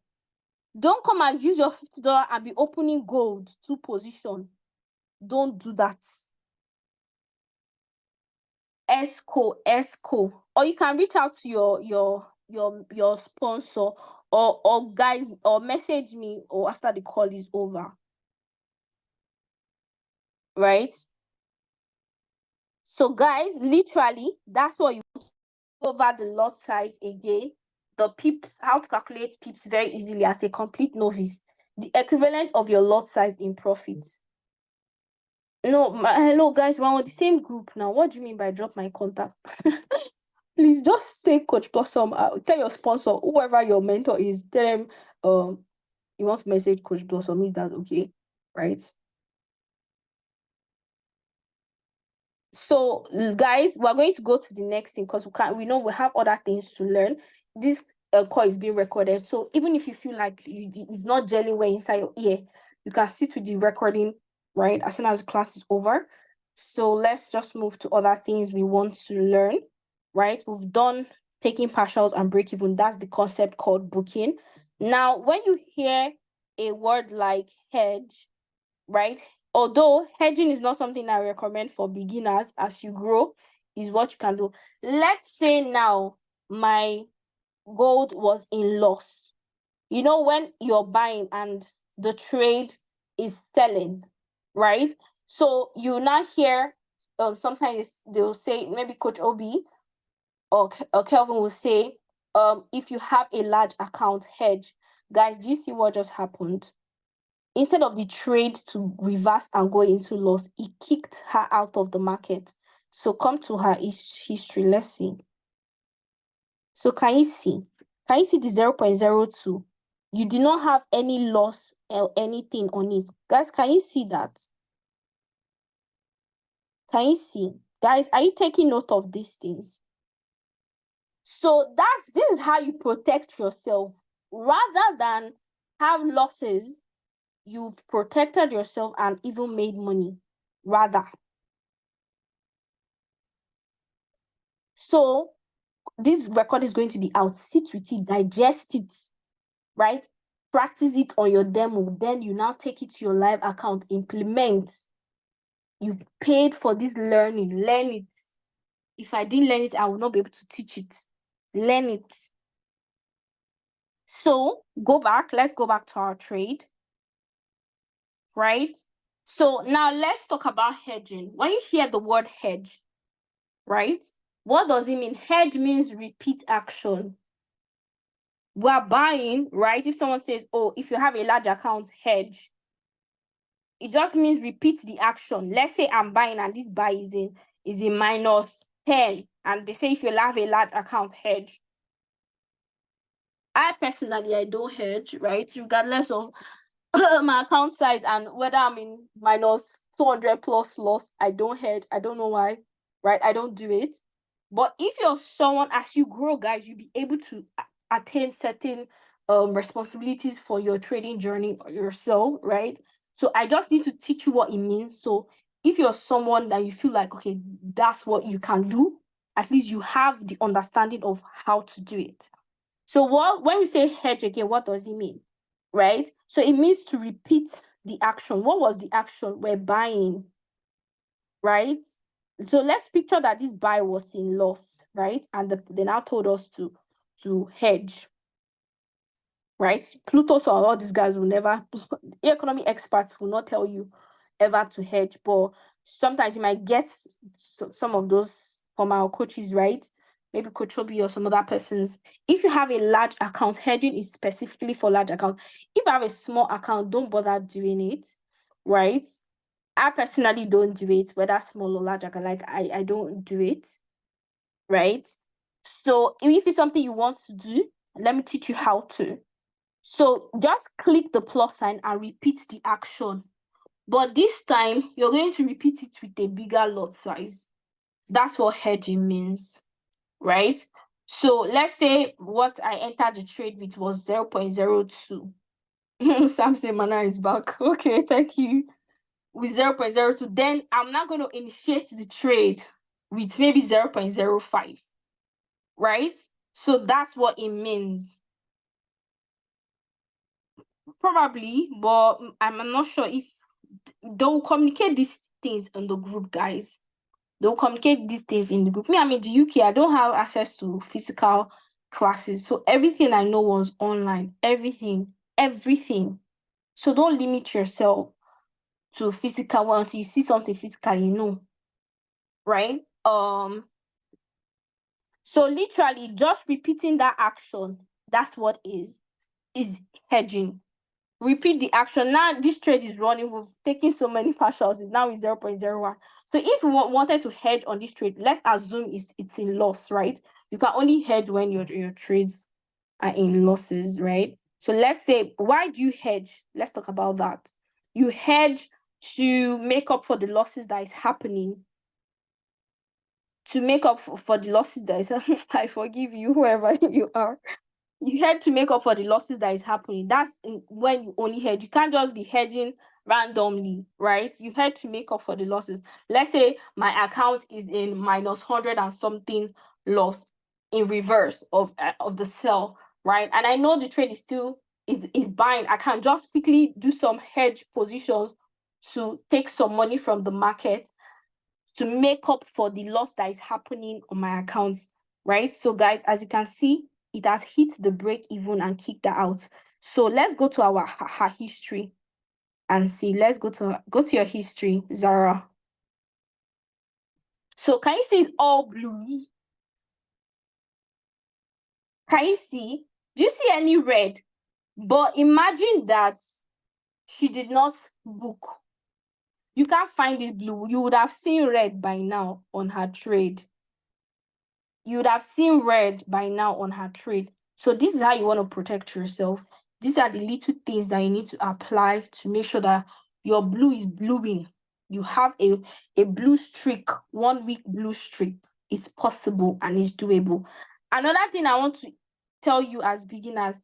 Don't come and use your $50 and be opening gold 2 position. Don't do that. Esco. Or you can reach out to your sponsor, or guys, or message me or after the call is over. Right? So guys, literally, that's what you over the lot size again. The pips, how to calculate pips very easily as a complete novice. The equivalent of your lot size in profits. No, hello guys, we're on the same group now. What do you mean by drop my contact? Please just say Coach Blossom. Tell your sponsor, whoever your mentor is, tell them you want to message Coach Blossom, if that's okay, right? So guys, we're going to go to the next thing because we know we have other things to learn. This call is being recorded, so even if you feel like it's not gelling well inside your ear, you can sit with the recording right as soon as the class is over. So let's just move to other things we want to learn. Right, we've done taking partials and break even. That's the concept called booking. Now when you hear a word like hedge, right, although hedging is not something I recommend for beginners, as you grow is what you can do. Let's say now my gold was in loss. When you're buying and the trade is selling, right? So you now hear sometimes they'll say, maybe Coach Obi or Kelvin will say, if you have a large account, hedge. Guys, do you see what just happened? Instead of the trade to reverse and go into loss, it kicked her out of the market. So come to her history. Let's see. So can you see? Can you see the 0.02? You did not have any loss or anything on it. Guys, can you see that? Can you see? Guys, are you taking note of these things? So this is how you protect yourself. Rather than have losses, you've protected yourself and even made money. Rather. So this record is going to be out. Sit with it, digest it, right? Practice it on your demo. Then you now take it to your live account, implement. You paid for this learning. Learn it. If I didn't learn it, I will not be able to teach it. Learn it. So let's go back to our trade, right? So now let's talk about hedging. When you hear the word hedge, right? What does it mean? Hedge means repeat action. We're buying, right? If someone says, oh, if you have a large account, hedge, it just means repeat the action. Let's say I'm buying and this buy is in -10, and they say if you have a large account, hedge. I personally, I don't hedge, right? Regardless of my account size and whether I'm in -200 plus loss, I don't hedge. I don't know why, right? I don't do it. But if you're someone, as you grow, guys, you'll be able to attain certain responsibilities for your trading journey yourself, right? So I just need to teach you what it means. So if you're someone that you feel like, okay, that's what you can do, at least you have the understanding of how to do it. So when we say hedge again, what does it mean? Right? So it means to repeat the action. What was the action? We're buying, right? So let's picture that this buy was in loss, right? And they now told us to hedge, right? Pluto or all these guys will never, economy experts will not tell you ever to hedge, but sometimes you might get some of those from our coaches, right? Maybe Coach Obi or some other persons. If you have a large account, hedging is specifically for large account. If you have a small account, don't bother doing it, right? I personally don't do it, whether small or large account. Like I don't do it, right? So if it's something you want to do, let me teach you how to. So just click the plus sign and repeat the action. But this time, you're going to repeat it with a bigger lot size. That's what hedging means, right? So let's say what I entered the trade with was 0.02. Sam say Manara is back. Okay, thank you. With 0.02, then I'm not going to initiate the trade with maybe 0.05, right? So that's what it means. Probably, but I'm not sure if they'll communicate these things in the group, guys. They'll communicate these things in the group. Me, I'm in the UK. I don't have access to physical classes. So everything I know was online. Everything. So don't limit yourself to physical one until you see something physical, you know. Right? So literally just repeating that action, that's what is hedging. Repeat the action. Now this trade is running. We've taken so many partials. Now it's 0.01. So if you wanted to hedge on this trade, let's assume it's in loss, right? You can only hedge when your trades are in losses, right? So let's say, why do you hedge? Let's talk about that. You hedge to make up for the losses that is happening. To make up for the losses that is I forgive you, whoever you are. You hedge to make up for the losses that is happening. That's when you only hedge. You can't just be hedging randomly, right? You hedge to make up for the losses. Let's say my account is in -100 and something loss in reverse of the sell, right? And I know the trade is still is buying. I can just quickly do some hedge positions to take some money from the market to make up for the loss that is happening on my accounts, right? So guys, as you can see, it has hit the break even and kicked her out. So let's go to her history and see. Let's go to your history, Zara. So can you see it's all blues? Can you see? Do you see any red? But imagine that she did not book. You can't find this blue. You would have seen red by now on her trade. You would have seen red by now on her trade. So this is how you want to protect yourself. These are the little things that you need to apply to make sure that your blue is bluing. You have a blue streak, 1 week blue streak. It's possible and it's doable. Another thing I want to tell you as beginners,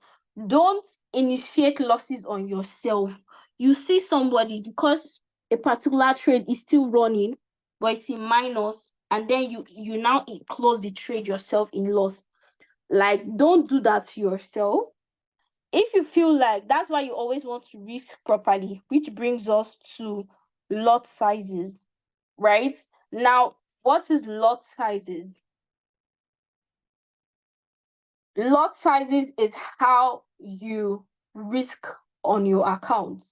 don't initiate losses on yourself. You see somebody, because a particular trade is still running, but it's in minus, and then you now close the trade yourself in loss. Like, don't do that to yourself. If you feel like, that's why you always want to risk properly, which brings us to lot sizes, right? Now, what is lot sizes? Lot sizes is how you risk on your account,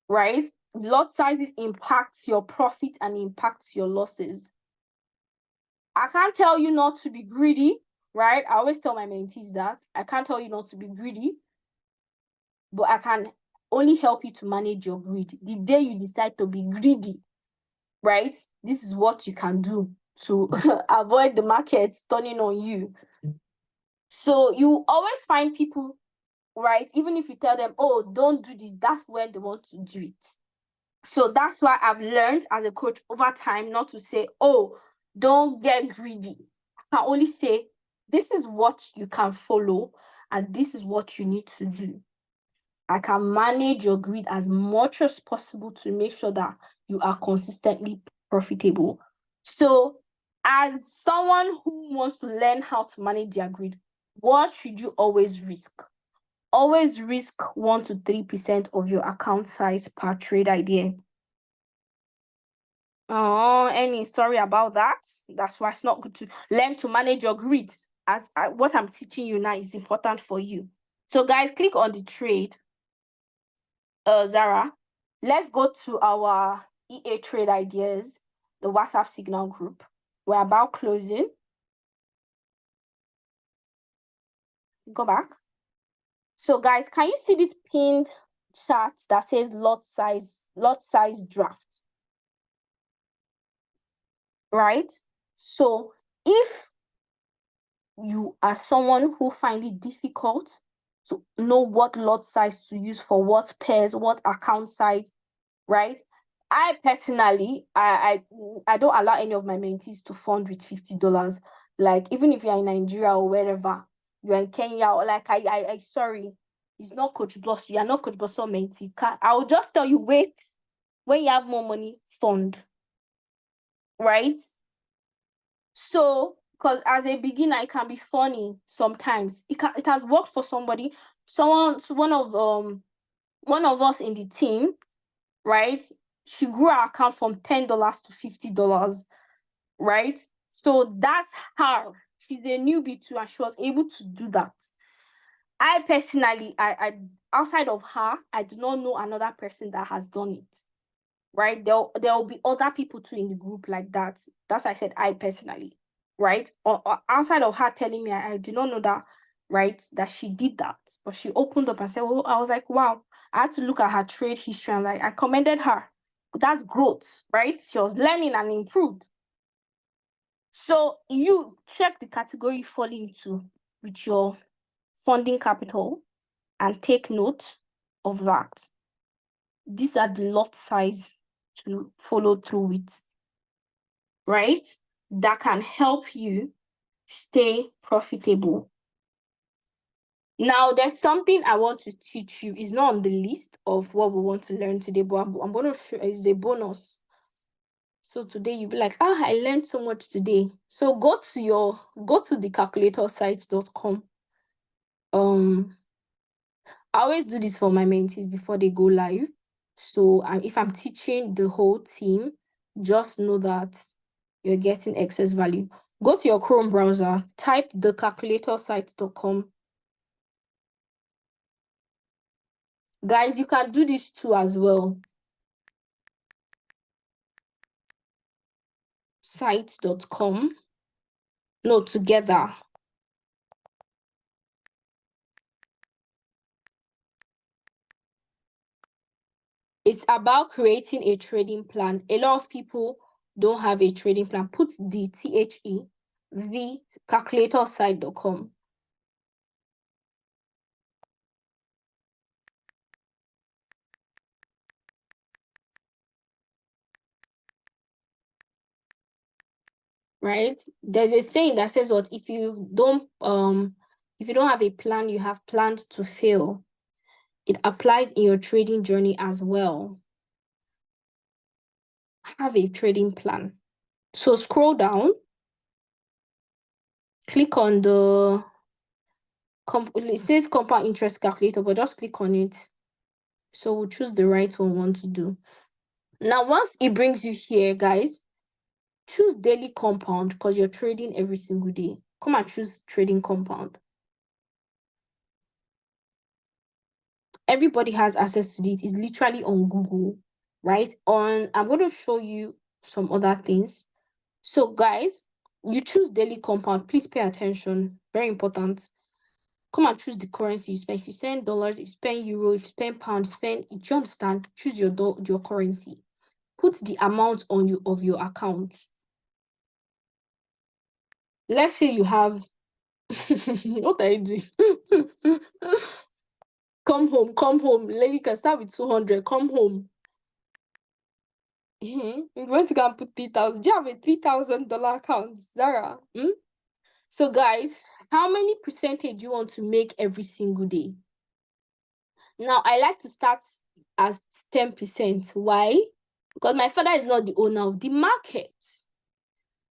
right? Lot sizes impacts your profit and impacts your losses. I can't tell you not to be greedy, right? I always tell my mentees that. I can't tell you not to be greedy, but I can only help you to manage your greed. The day you decide to be greedy, right? This is what you can do to avoid the market turning on you. So you always find people, right? Even if you tell them, oh, don't do this, that's when they want to do it. So that's why I've learned as a coach over time not to say, oh, don't get greedy. I can only say, this is what you can follow and this is what you need to do. I can manage your greed as much as possible to make sure that you are consistently profitable. So as someone who wants to learn how to manage their greed, what should you always risk? Always risk 1 to 3% of your account size per trade idea. Oh, any sorry about that. That's why it's not good to learn to manage your greed. As what I'm teaching you now is important for you. So guys, click on the trade. Zara, let's go to our EA trade ideas, the WhatsApp signal group. We're about closing. Go back. So guys, can you see this pinned chart that says lot size draft? Right? So if you are someone who finds it difficult to know what lot size to use for what pairs, what account size, right? I personally, I don't allow any of my mentees to fund with $50. Like, even if you're in Nigeria or wherever, you're in Kenya, or like, I sorry, it's not Coach Boss, you are not Coach Boss or mentee. I will just tell you, wait, when you have more money, fund, right? So, because as a beginner, it can be funny sometimes. It has worked for somebody. One of us in the team, right? She grew her account from $10 to $50, right? So that's her. She's a newbie too, and she was able to do that. I personally, I outside of her, I do not know another person that has done it. Right? There'll be other people too in the group like that. That's why I said I personally, right? Or outside of her telling me, I did not know that, right? That she did that. But she opened up and said, oh, I was like, wow. I had to look at her trade history and like I commended her. That's growth, right? She was learning and improved. So you check the category you fall into with your funding capital and take note of that. These are the lot size to follow through with, right? That can help you stay profitable. Now, there's something I want to teach you. It's not on the list of what we want to learn today, but I'm going to show it's a bonus. So today you'll be like, I learned so much today. So go to the calculatorsites.com. I always do this for my mentees before they go live. So if I'm teaching the whole team, just know that you're getting excess value. Go to your Chrome browser, type the calculatorsites.com. Guys, you can do this too as well. Sites.com. No, together. It's about creating a trading plan. A lot of people don't have a trading plan. Put the THEV calculatorsite.com. Right? There's a saying that says what if you don't have a plan, you have planned to fail. It applies in your trading journey as well. Have a trading plan. So scroll down, click on the it says compound interest calculator, but just click on it. So we'll choose the right one we want to do. Now, once it brings you here, guys, choose daily compound because you're trading every single day. Come and choose trading compound. Everybody has access to it. It's literally on Google, right? I'm going to show you some other things. So, guys, you choose daily compound. Please pay attention. Very important. Come and choose the currency you spend. If you spend dollars, if you spend euro, if you spend pounds, do you understand? Choose your currency. Put the amount on of your account. Let's say you have what are you doing? Come home. Lady can start with 200. Come home. You're going to go and put 3,000. Do you have a $3,000 account, Zara? So, guys, how many percentage you want to make every single day? Now, I like to start as 10%. Why? Because my father is not the owner of the market.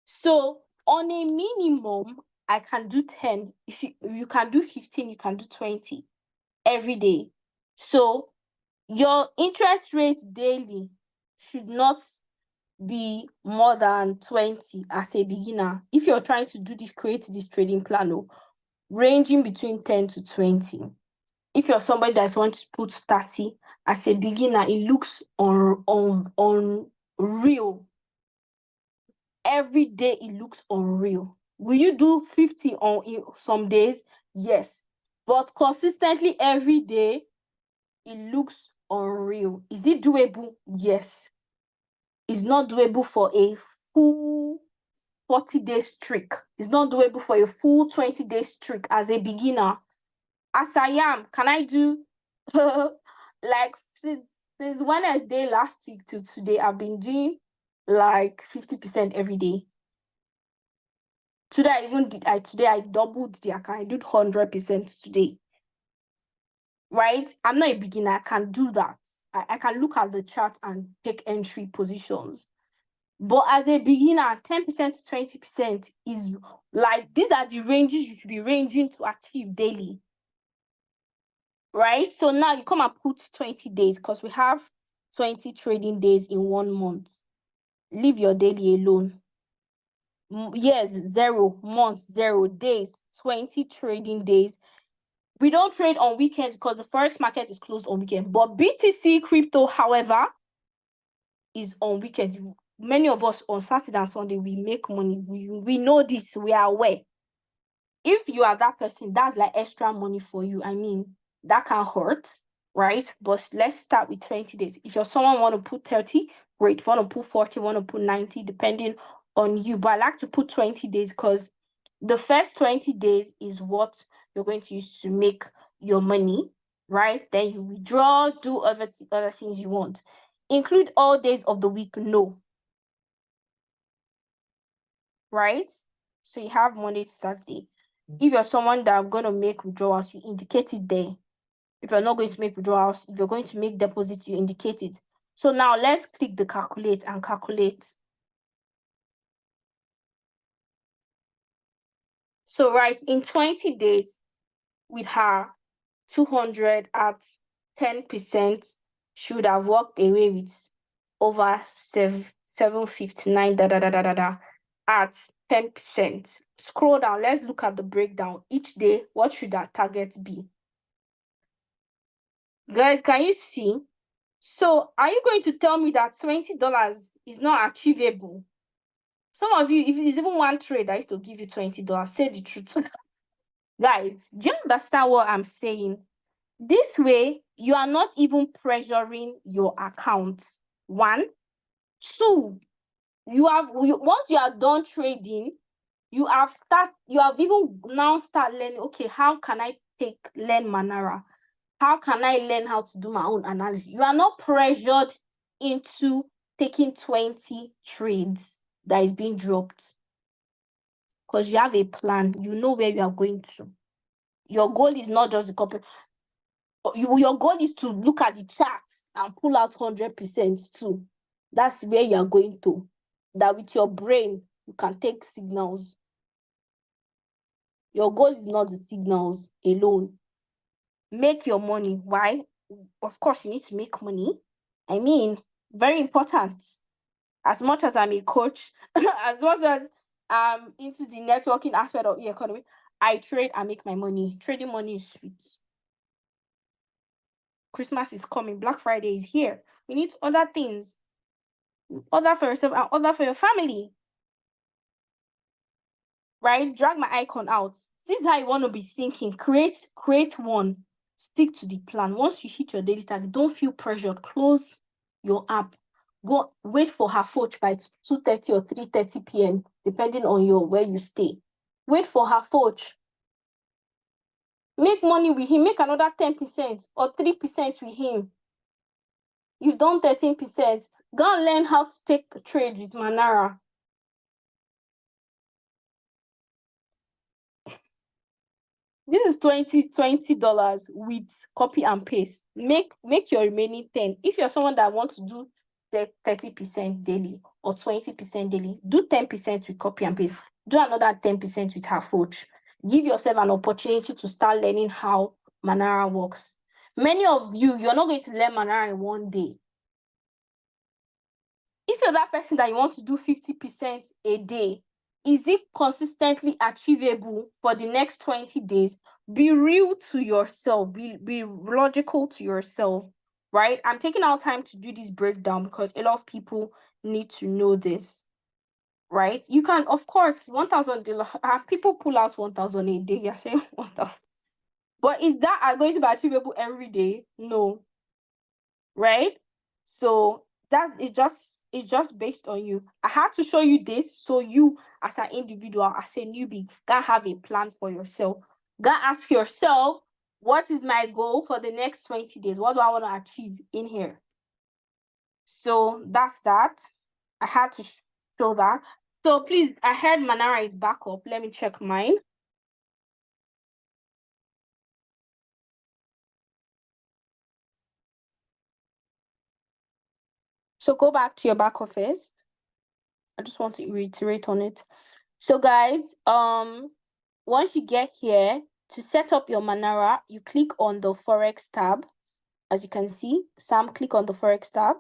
So, on a minimum, I can do 10. If you can do 15, you can do 20 every day. So, your interest rate daily should not be more than 20 as a beginner. If you're trying to create this trading plan, ranging between 10 to 20. If you're somebody that wants to put 30 as a beginner, it looks unreal. Every day it looks unreal. Will you do 50 on some days? Yes. But consistently every day, it looks unreal. Is it doable? Yes. It's not doable for a full 40-day streak. It's not doable for a full 20-day streak as a beginner. As I am, can I do like since Wednesday last week to today, I've been doing like 50% every day. Today I doubled the account. I did 100% today. Right? I'm not a beginner. I can do that. I can look at the chart and take entry positions. But as a beginner, 10% to 20% is like, these are the ranges you should be ranging to achieve daily. Right? So now you come and put 20 days because we have 20 trading days in 1 month. Leave your daily alone. Years, 0. Months, 0. Days, 20 trading days. We don't trade on weekends because the forex market is closed on weekend. But BTC crypto, however, is on weekends. Many of us on Saturday and Sunday, we make money. We know this. We are aware. If you are that person, that's like extra money for you. I mean, that can hurt, right? But let's start with 20 days. If you're someone want to put 30, great. If you want to put 40, want to put 90, depending on you. But I like to put 20 days because the first 20 days is what you're going to use to make your money, right? Then you withdraw, do other things you want. Include all days of the week, no. Right? So you have Monday to Saturday. If you're someone that I'm going to make withdrawals, you indicate it there. If you're not going to make withdrawals, if you're going to make deposits, you indicate it. So now let's click the calculate and calculate. So right, in 20 days, with her 200 at 10%, should have walked away with over 759 at 10%. Scroll down, let's look at the breakdown. Each day, what should our target be? Guys, can you see? So are you going to tell me that $20 is not achievable? Some of you, if it's even one trade, I used to give you $20. Say the truth. Guys, do you understand what I'm saying? This way, you are not even pressuring your account. 1. 2, once you are done trading, you have even now start learning, okay, how can I learn Manara? How can I learn how to do my own analysis? You are not pressured into taking 20 trades that is being dropped, because you have a plan. You know where you are going to. Your goal is not just the company. Your goal is to look at the charts and pull out 100% too. That's where you are going to. That with your brain, you can take signals. Your goal is not the signals alone. Make your money. Why? Of course, you need to make money. I mean, very important. As much as I'm a coach, as much as I'm into the networking aspect of Eaconomy, I trade and make my money. Trading money is sweet. Christmas is coming. Black Friday is here. We need other things. Order for yourself and order for your family. Right? Drag my icon out. This is how you want to be thinking. Create one. Stick to the plan. Once you hit your daily target, don't feel pressured. Close your app. Go wait for her fetch by 2:30 or 3:30 p.m. depending on where you stay. Wait for her fetch. Make money with him. Make another 10% or 3% with him. You've done 13%. Go and learn how to take trades with Manara. This is $20 with copy and paste. Make your remaining 10. If you're someone that wants to do 30% daily or 20% daily, do 10% with copy and paste. Do another 10% with her coach. Give yourself an opportunity to start learning how Manara works. Many of you're not going to learn Manara in one day. If you're that person that you want to do 50% a day, is it consistently achievable for the next 20 days? Be real to yourself. Be logical to yourself, right? I'm taking out time to do this breakdown because a lot of people need to know this, right? You can, of course, $1,000. Have people pull out 1,000 a day? You're saying 1,000. But is that going to be achievable every day? No. Right? So it's just based on you. I had to show you this so you as an individual, as a newbie, can have a plan for yourself. Gotta ask yourself, what is my goal for the next 20 days? What do I want to achieve in here? So that's that. I had to show that. So please, I heard Manara is back up. Let me check mine. So go back to your back office. I just want to reiterate on it. So guys, once you get here, to set up your Manara, you click on the Forex tab. As you can see, Sam, click on the Forex tab.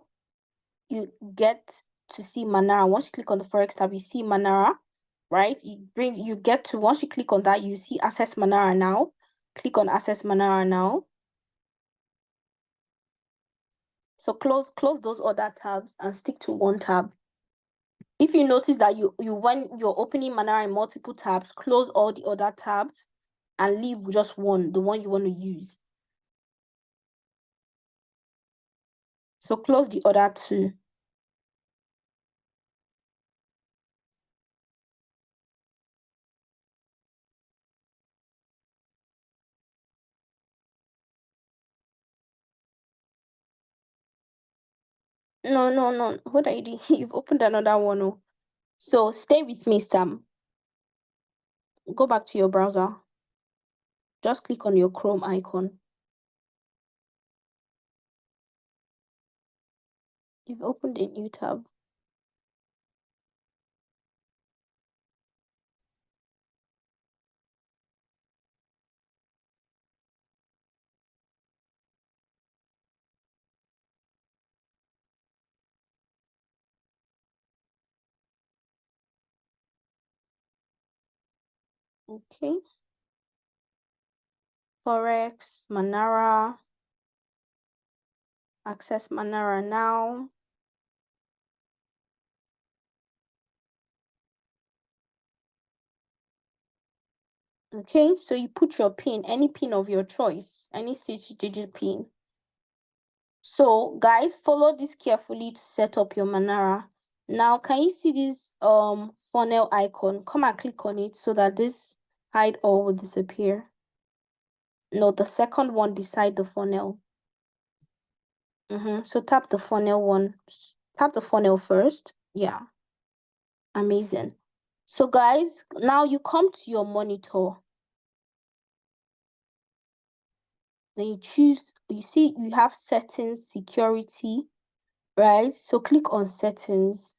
You get to see Manara. Once you click on the Forex tab, you see Manara, right? You get to, once you click on that, you see Access Manara now. Click on Access Manara now. So close those other tabs and stick to one tab. If you notice that when you're opening Manara in multiple tabs, close all the other tabs and leave just one, the one you want to use. So close the other two. No. What are you doing? You've opened another one. Oh. So stay with me, Sam. Go back to your browser. Just click on your Chrome icon. You've opened a new tab. Okay. Forex, Manara. Access Manara now. Okay, so you put your pin, any pin of your choice, any 6-digit pin. So guys, follow this carefully to set up your Manara. Now, can you see this funnel icon? Come and click on it so that this hide all will disappear. No, the second one beside the funnel. So tap the funnel one. Tap the funnel first. Yeah. Amazing. So guys, now you come to your monitor. Then you choose, you see you have settings, security, right? So click on settings.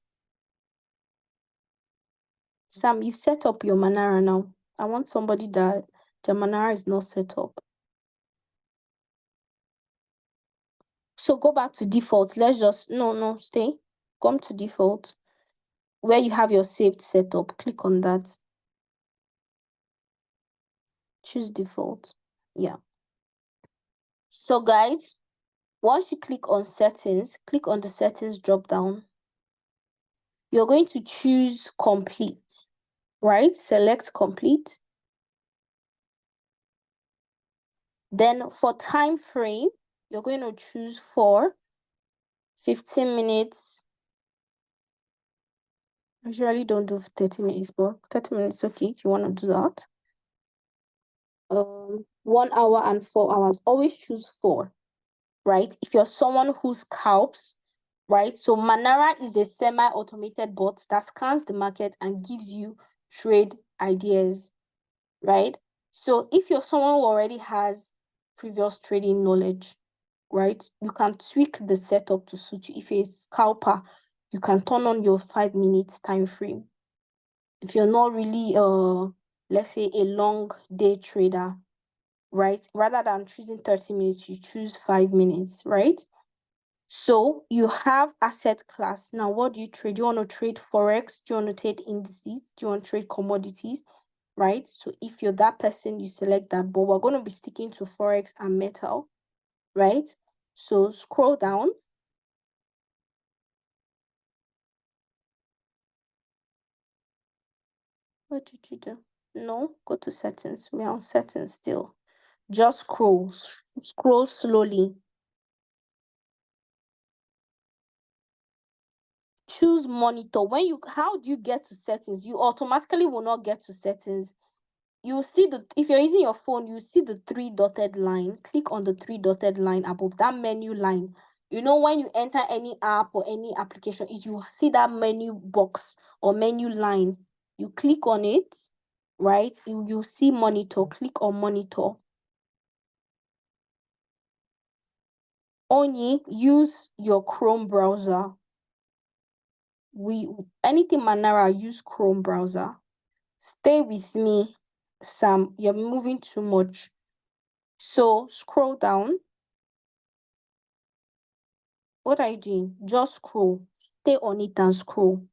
Sam, you've set up your Manara now. I want somebody that the Manara is not set up. So go back to default. Let's just, no, stay. Come to default. Where you have your saved setup, click on that. Choose default. Yeah. So guys, once you click on settings, click on the settings drop down. You're going to choose complete, right? Select complete. Then for time frame, you're going to choose for 15 minutes. I usually don't do 30 minutes, but 30 minutes okay if you want to do that. 1 hour and 4 hours. Always choose 4, right? If you're someone who scalps, right? So Manara is a semi-automated bot that scans the market and gives you trade ideas, right? So if you're someone who already has previous trading knowledge, right, you can tweak the setup to suit you. If you're a scalper, you can turn on your 5 minutes time frame. If you're not really let's say a long day trader, right, rather than choosing 30 minutes, you choose 5 minutes, right? So you have asset class. Now, what do you trade? Do you want to trade Forex? Do you want to trade indices? Do you want to trade commodities? Right? So if you're that person, you select that. But we're going to be sticking to Forex and metal, right? So scroll down. What did you do? No, go to settings. We're on settings still. Just scroll slowly. Choose monitor. How do you get to settings? You automatically will not get to settings. You see if you're using your phone, you see the 3 dotted line. Click on the 3 dotted line above that menu line. You know, when you enter any app or any application, if you see that menu box or menu line, you click on it, right? You see monitor. Click on monitor. Only use your Chrome browser. Anything Manara, use Chrome browser. Stay with me, Sam. You're moving too much. So scroll down. What are you doing? Just scroll. Stay on it and scroll.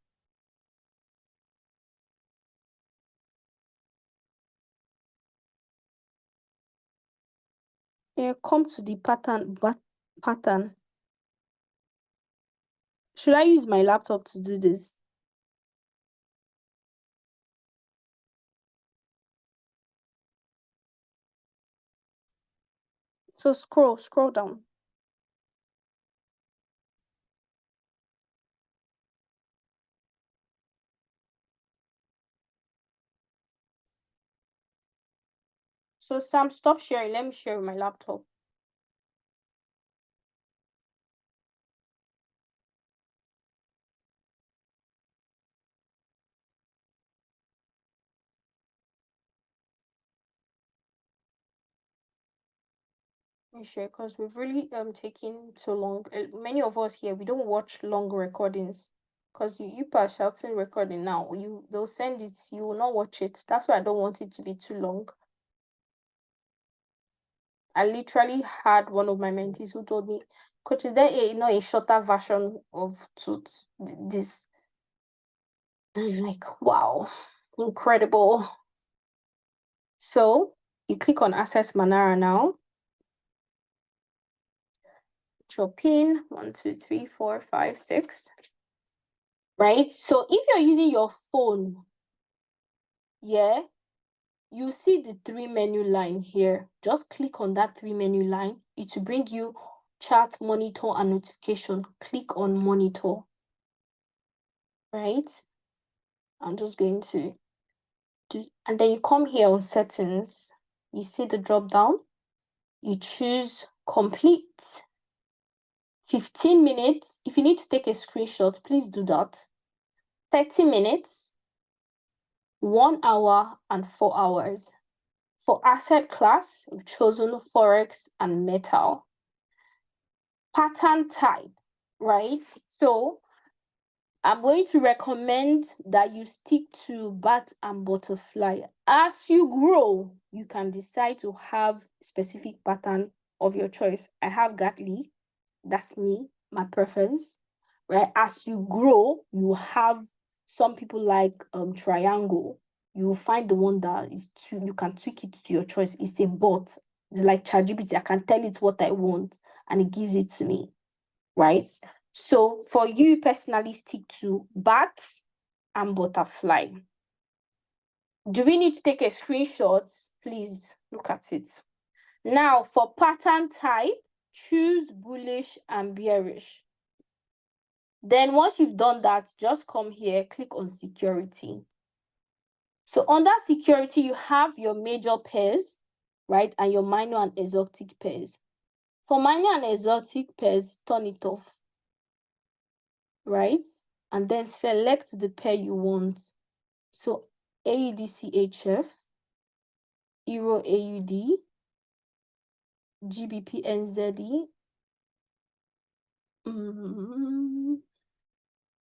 Come to the pattern. Should I use my laptop to do this? So scroll down. So Sam, stop sharing. Let me share my laptop. Let me share because we've really taken too long. Many of us here, we don't watch long recordings because you are shouting recording now. They'll send it. You will not watch it. That's why I don't want it to be too long. I literally had one of my mentees who told me, "Coach, is there a shorter version of this?" I'm like, wow, incredible. So you click on Access Manara now. Your pin 1, 2, 3, 4, 5, 6. Right? So if you're using your phone, yeah, you see the 3 menu line here. Just click on that 3 menu line. It will bring you chart, monitor, and notification. Click on monitor, right? I'm just going to do, and then you come here on settings. You see the drop down. You choose complete. 15 minutes. If you need to take a screenshot, please do that. 30 minutes, 1 hour, and 4 hours. For asset class, we've chosen Forex and metal. Pattern type, right? So I'm going to recommend that you stick to bat and butterfly. As you grow, you can decide to have specific pattern of your choice. I have Gatli, that's me, my preference, right? As you grow, you have some people like triangle. You find the one that is you can tweak it to your choice. It's a bot. It's like ChatGPT. I can tell it what I want and it gives it to me, right? So for you personally, stick to bat and butterfly. Do we need to take a screenshot? Please look at it. Now for pattern type, choose bullish and bearish. Then once you've done that, just come here, click on security. So under security, you have your major pairs, right? And your minor and exotic pairs. For minor and exotic pairs, turn it off, right? And then select the pair you want. So AUDCHF, Euro AUD, GBP NZD.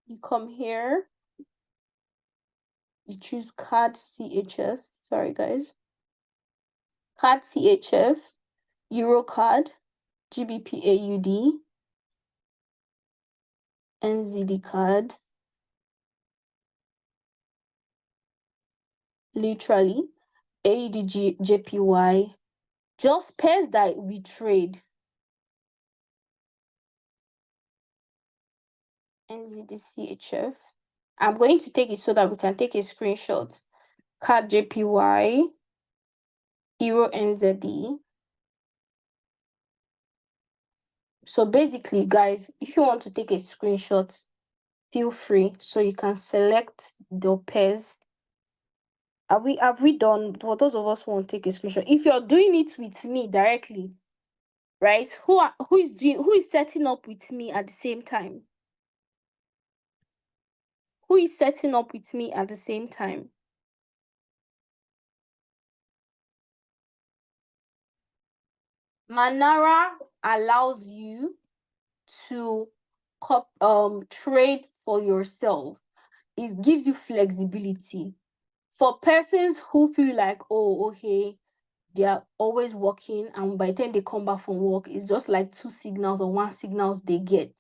You come here, you choose card CHF. Sorry, guys. Card CHF, Euro card, GBP AUD, NZD card. Literally, AUD JPY. Just pairs that we trade. NZD CHF. I'm going to take it so that we can take a screenshot. Card JPY, Euro NZD. So basically, guys, if you want to take a screenshot, feel free. So you can select the pairs. Have we done? For those of us who want to take a screenshot, if you're doing it with me directly, right? Who is setting up with me at the same time? Who is setting up with me at the same time? Manara allows you to trade for yourself. It gives you flexibility. For persons who feel like, oh, okay, they are always working, and by the time they come back from work, it's just like 2 signals or 1 signals they get.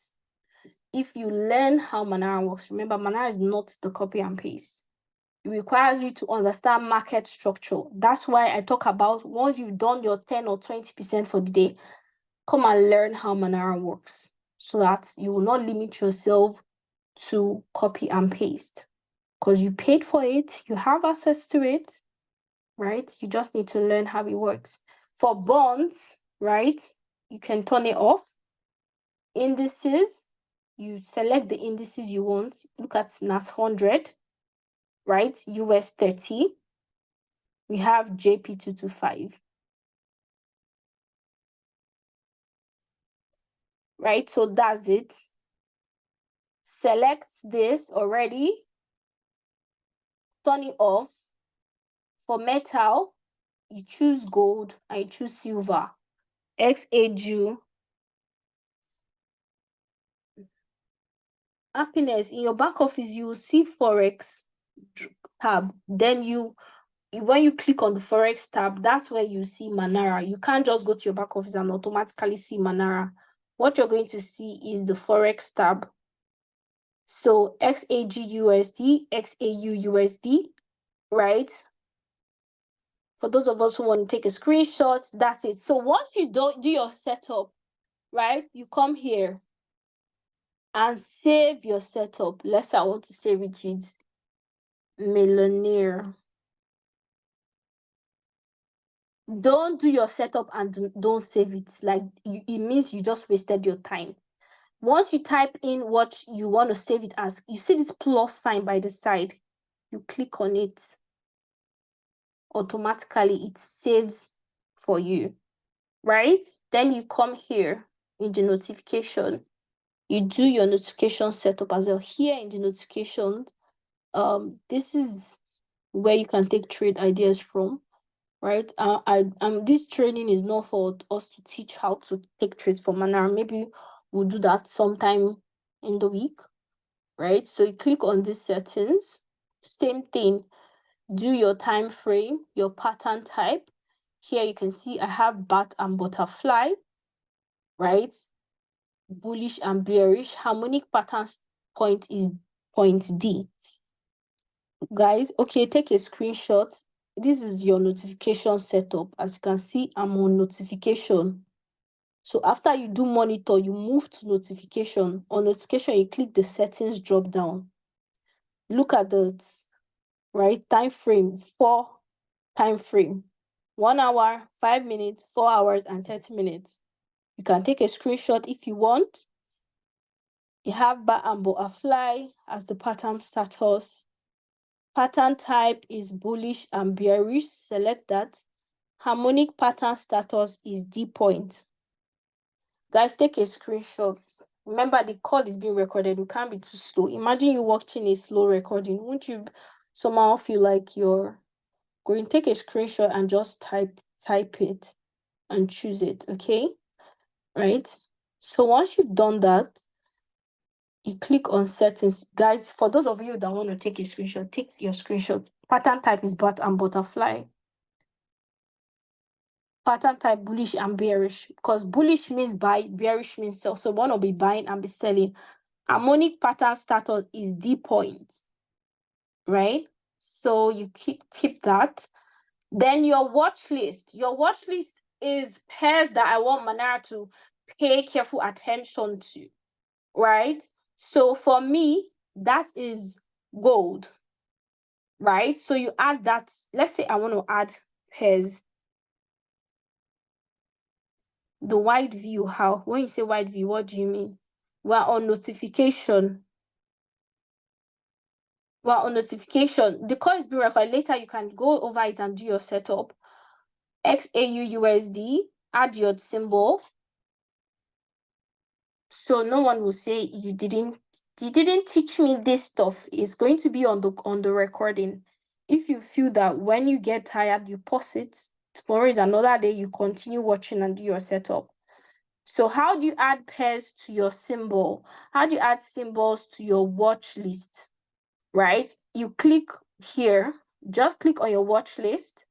If you learn how Manara works, remember, Manara is not the copy and paste. It requires you to understand market structure. That's why I talk about once you've done your 10 or 20% for the day, come and learn how Manara works so that you will not limit yourself to copy and paste. Because you paid for it, you have access to it, right? You just need to learn how it works. For bonds, right, you can turn it off. Indices, you select the indices you want. Look at NAS 100, right? US 30. We have JP225. Right, so that's it. Select this already. Turn it off. For metal, you choose gold, I choose silver. XAU. Happiness, in your back office, you will see Forex tab. Then when you click on the Forex tab, that's where you see Manara. You can't just go to your back office and automatically see Manara. What you're going to see is the Forex tab. So XAGUSD, XAUUSD, right? For those of us who want to take a screenshot, that's it. So once you do your setup, right, you come here and save your setup. Let's say I want to save it with Millionaire. don't do your setup and don't save it. Like, it means you just wasted your time. Once you type in what you want to save it as, you see this plus sign by the side, you click on it, automatically it saves for you, right? Then you come here in the notification, you do your notification setup as well. Here in the notification, this is where you can take trade ideas from, right? This training is not for us to teach how to take trades for Manara. Maybe we'll do that sometime in the week, right? So you click on these settings, same thing, do your time frame, your pattern type. Here you can see I have bat and butterfly, right? Bullish and bearish. Harmonic pattern point is point D. Guys, okay, take a screenshot. This is your notification setup. As you can see, I'm on notification. So after you do monitor, you move to notification. On notification, you click the settings drop down. Look at the right time frame, 4 time frame, 1 hour, 5 minutes, 4 hours, and 30 minutes. You can take a screenshot if you want. You have bat and butterfly as the pattern status. Pattern type is bullish and bearish. Select that. Harmonic pattern status is D point. Guys, take a screenshot. Remember, the call is being recorded. You can't be too slow. Imagine you watching a slow recording. Won't you somehow feel like you're going? Take a screenshot and just type it and choose it, okay? Right? So once you've done that, you click on settings. Guys, for those of you that want to take a screenshot, take your screenshot. Pattern type is bat and butterfly. Pattern type bullish and bearish, because bullish means buy, bearish means sell. So one will be buying and be selling. Harmonic pattern status is D point, right? So you keep that. Then your watch list. Your watch list is pairs that I want Manara to pay careful attention to, right? So for me, that is gold, right? So you add that. Let's say I want to add pairs. The wide view, how? When you say wide view, what do you mean? We're on notification. We're on notification. The call is being recorded. Later, you can go over it and do your setup. XAU USD, add your symbol. So no one will say you didn't teach me this stuff. It's going to be on the recording. If you feel that when you get tired, you pause it. Tomorrow is another day, you continue watching and do your setup. So how do you add pairs to your symbol? How do you add symbols to your watch list? Right? You click here, just click on your watch list.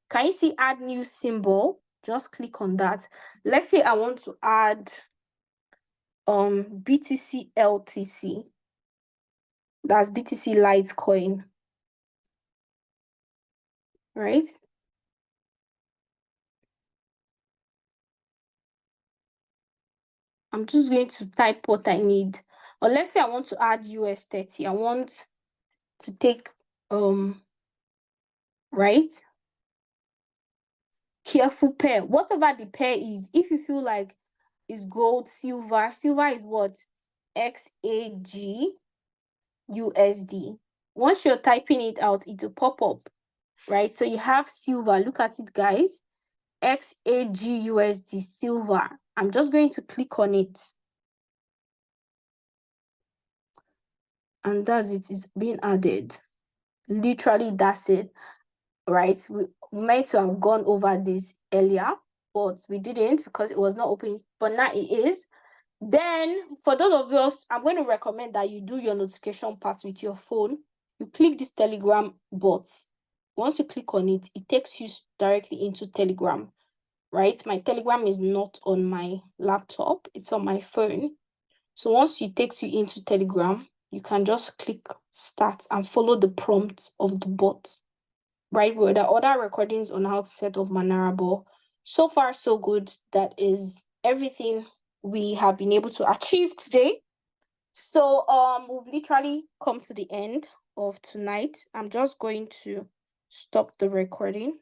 Can you see add new symbol? Just click on that. Let's say I want to add BTC LTC. That's BTC Litecoin. Right? I'm just going to type what I need. Or let's say I want to add US30. I want to take right? Careful pair. Whatever the pair is, if you feel like it's gold, silver. Silver is what? XAG USD. Once you're typing it out, it will pop up, right? So you have silver. Look at it, guys. XAG USD silver. I'm just going to click on it. And that's it. It's being added. Literally, that's it, right? We meant to have gone over this earlier, but we didn't because it was not open. But now it is. Then, for those of us, I'm going to recommend that you do your notification part with your phone. You click this Telegram bot. Once you click on it, it takes you directly into Telegram, right? My Telegram is not on my laptop. It's on my phone. So once it takes you into Telegram, you can just click start and follow the prompts of the bot, right? Well, there are other recordings on how to set up Manara, but so far so good. That is everything we have been able to achieve today. So we've literally come to the end of tonight. I'm just going to stop the recording.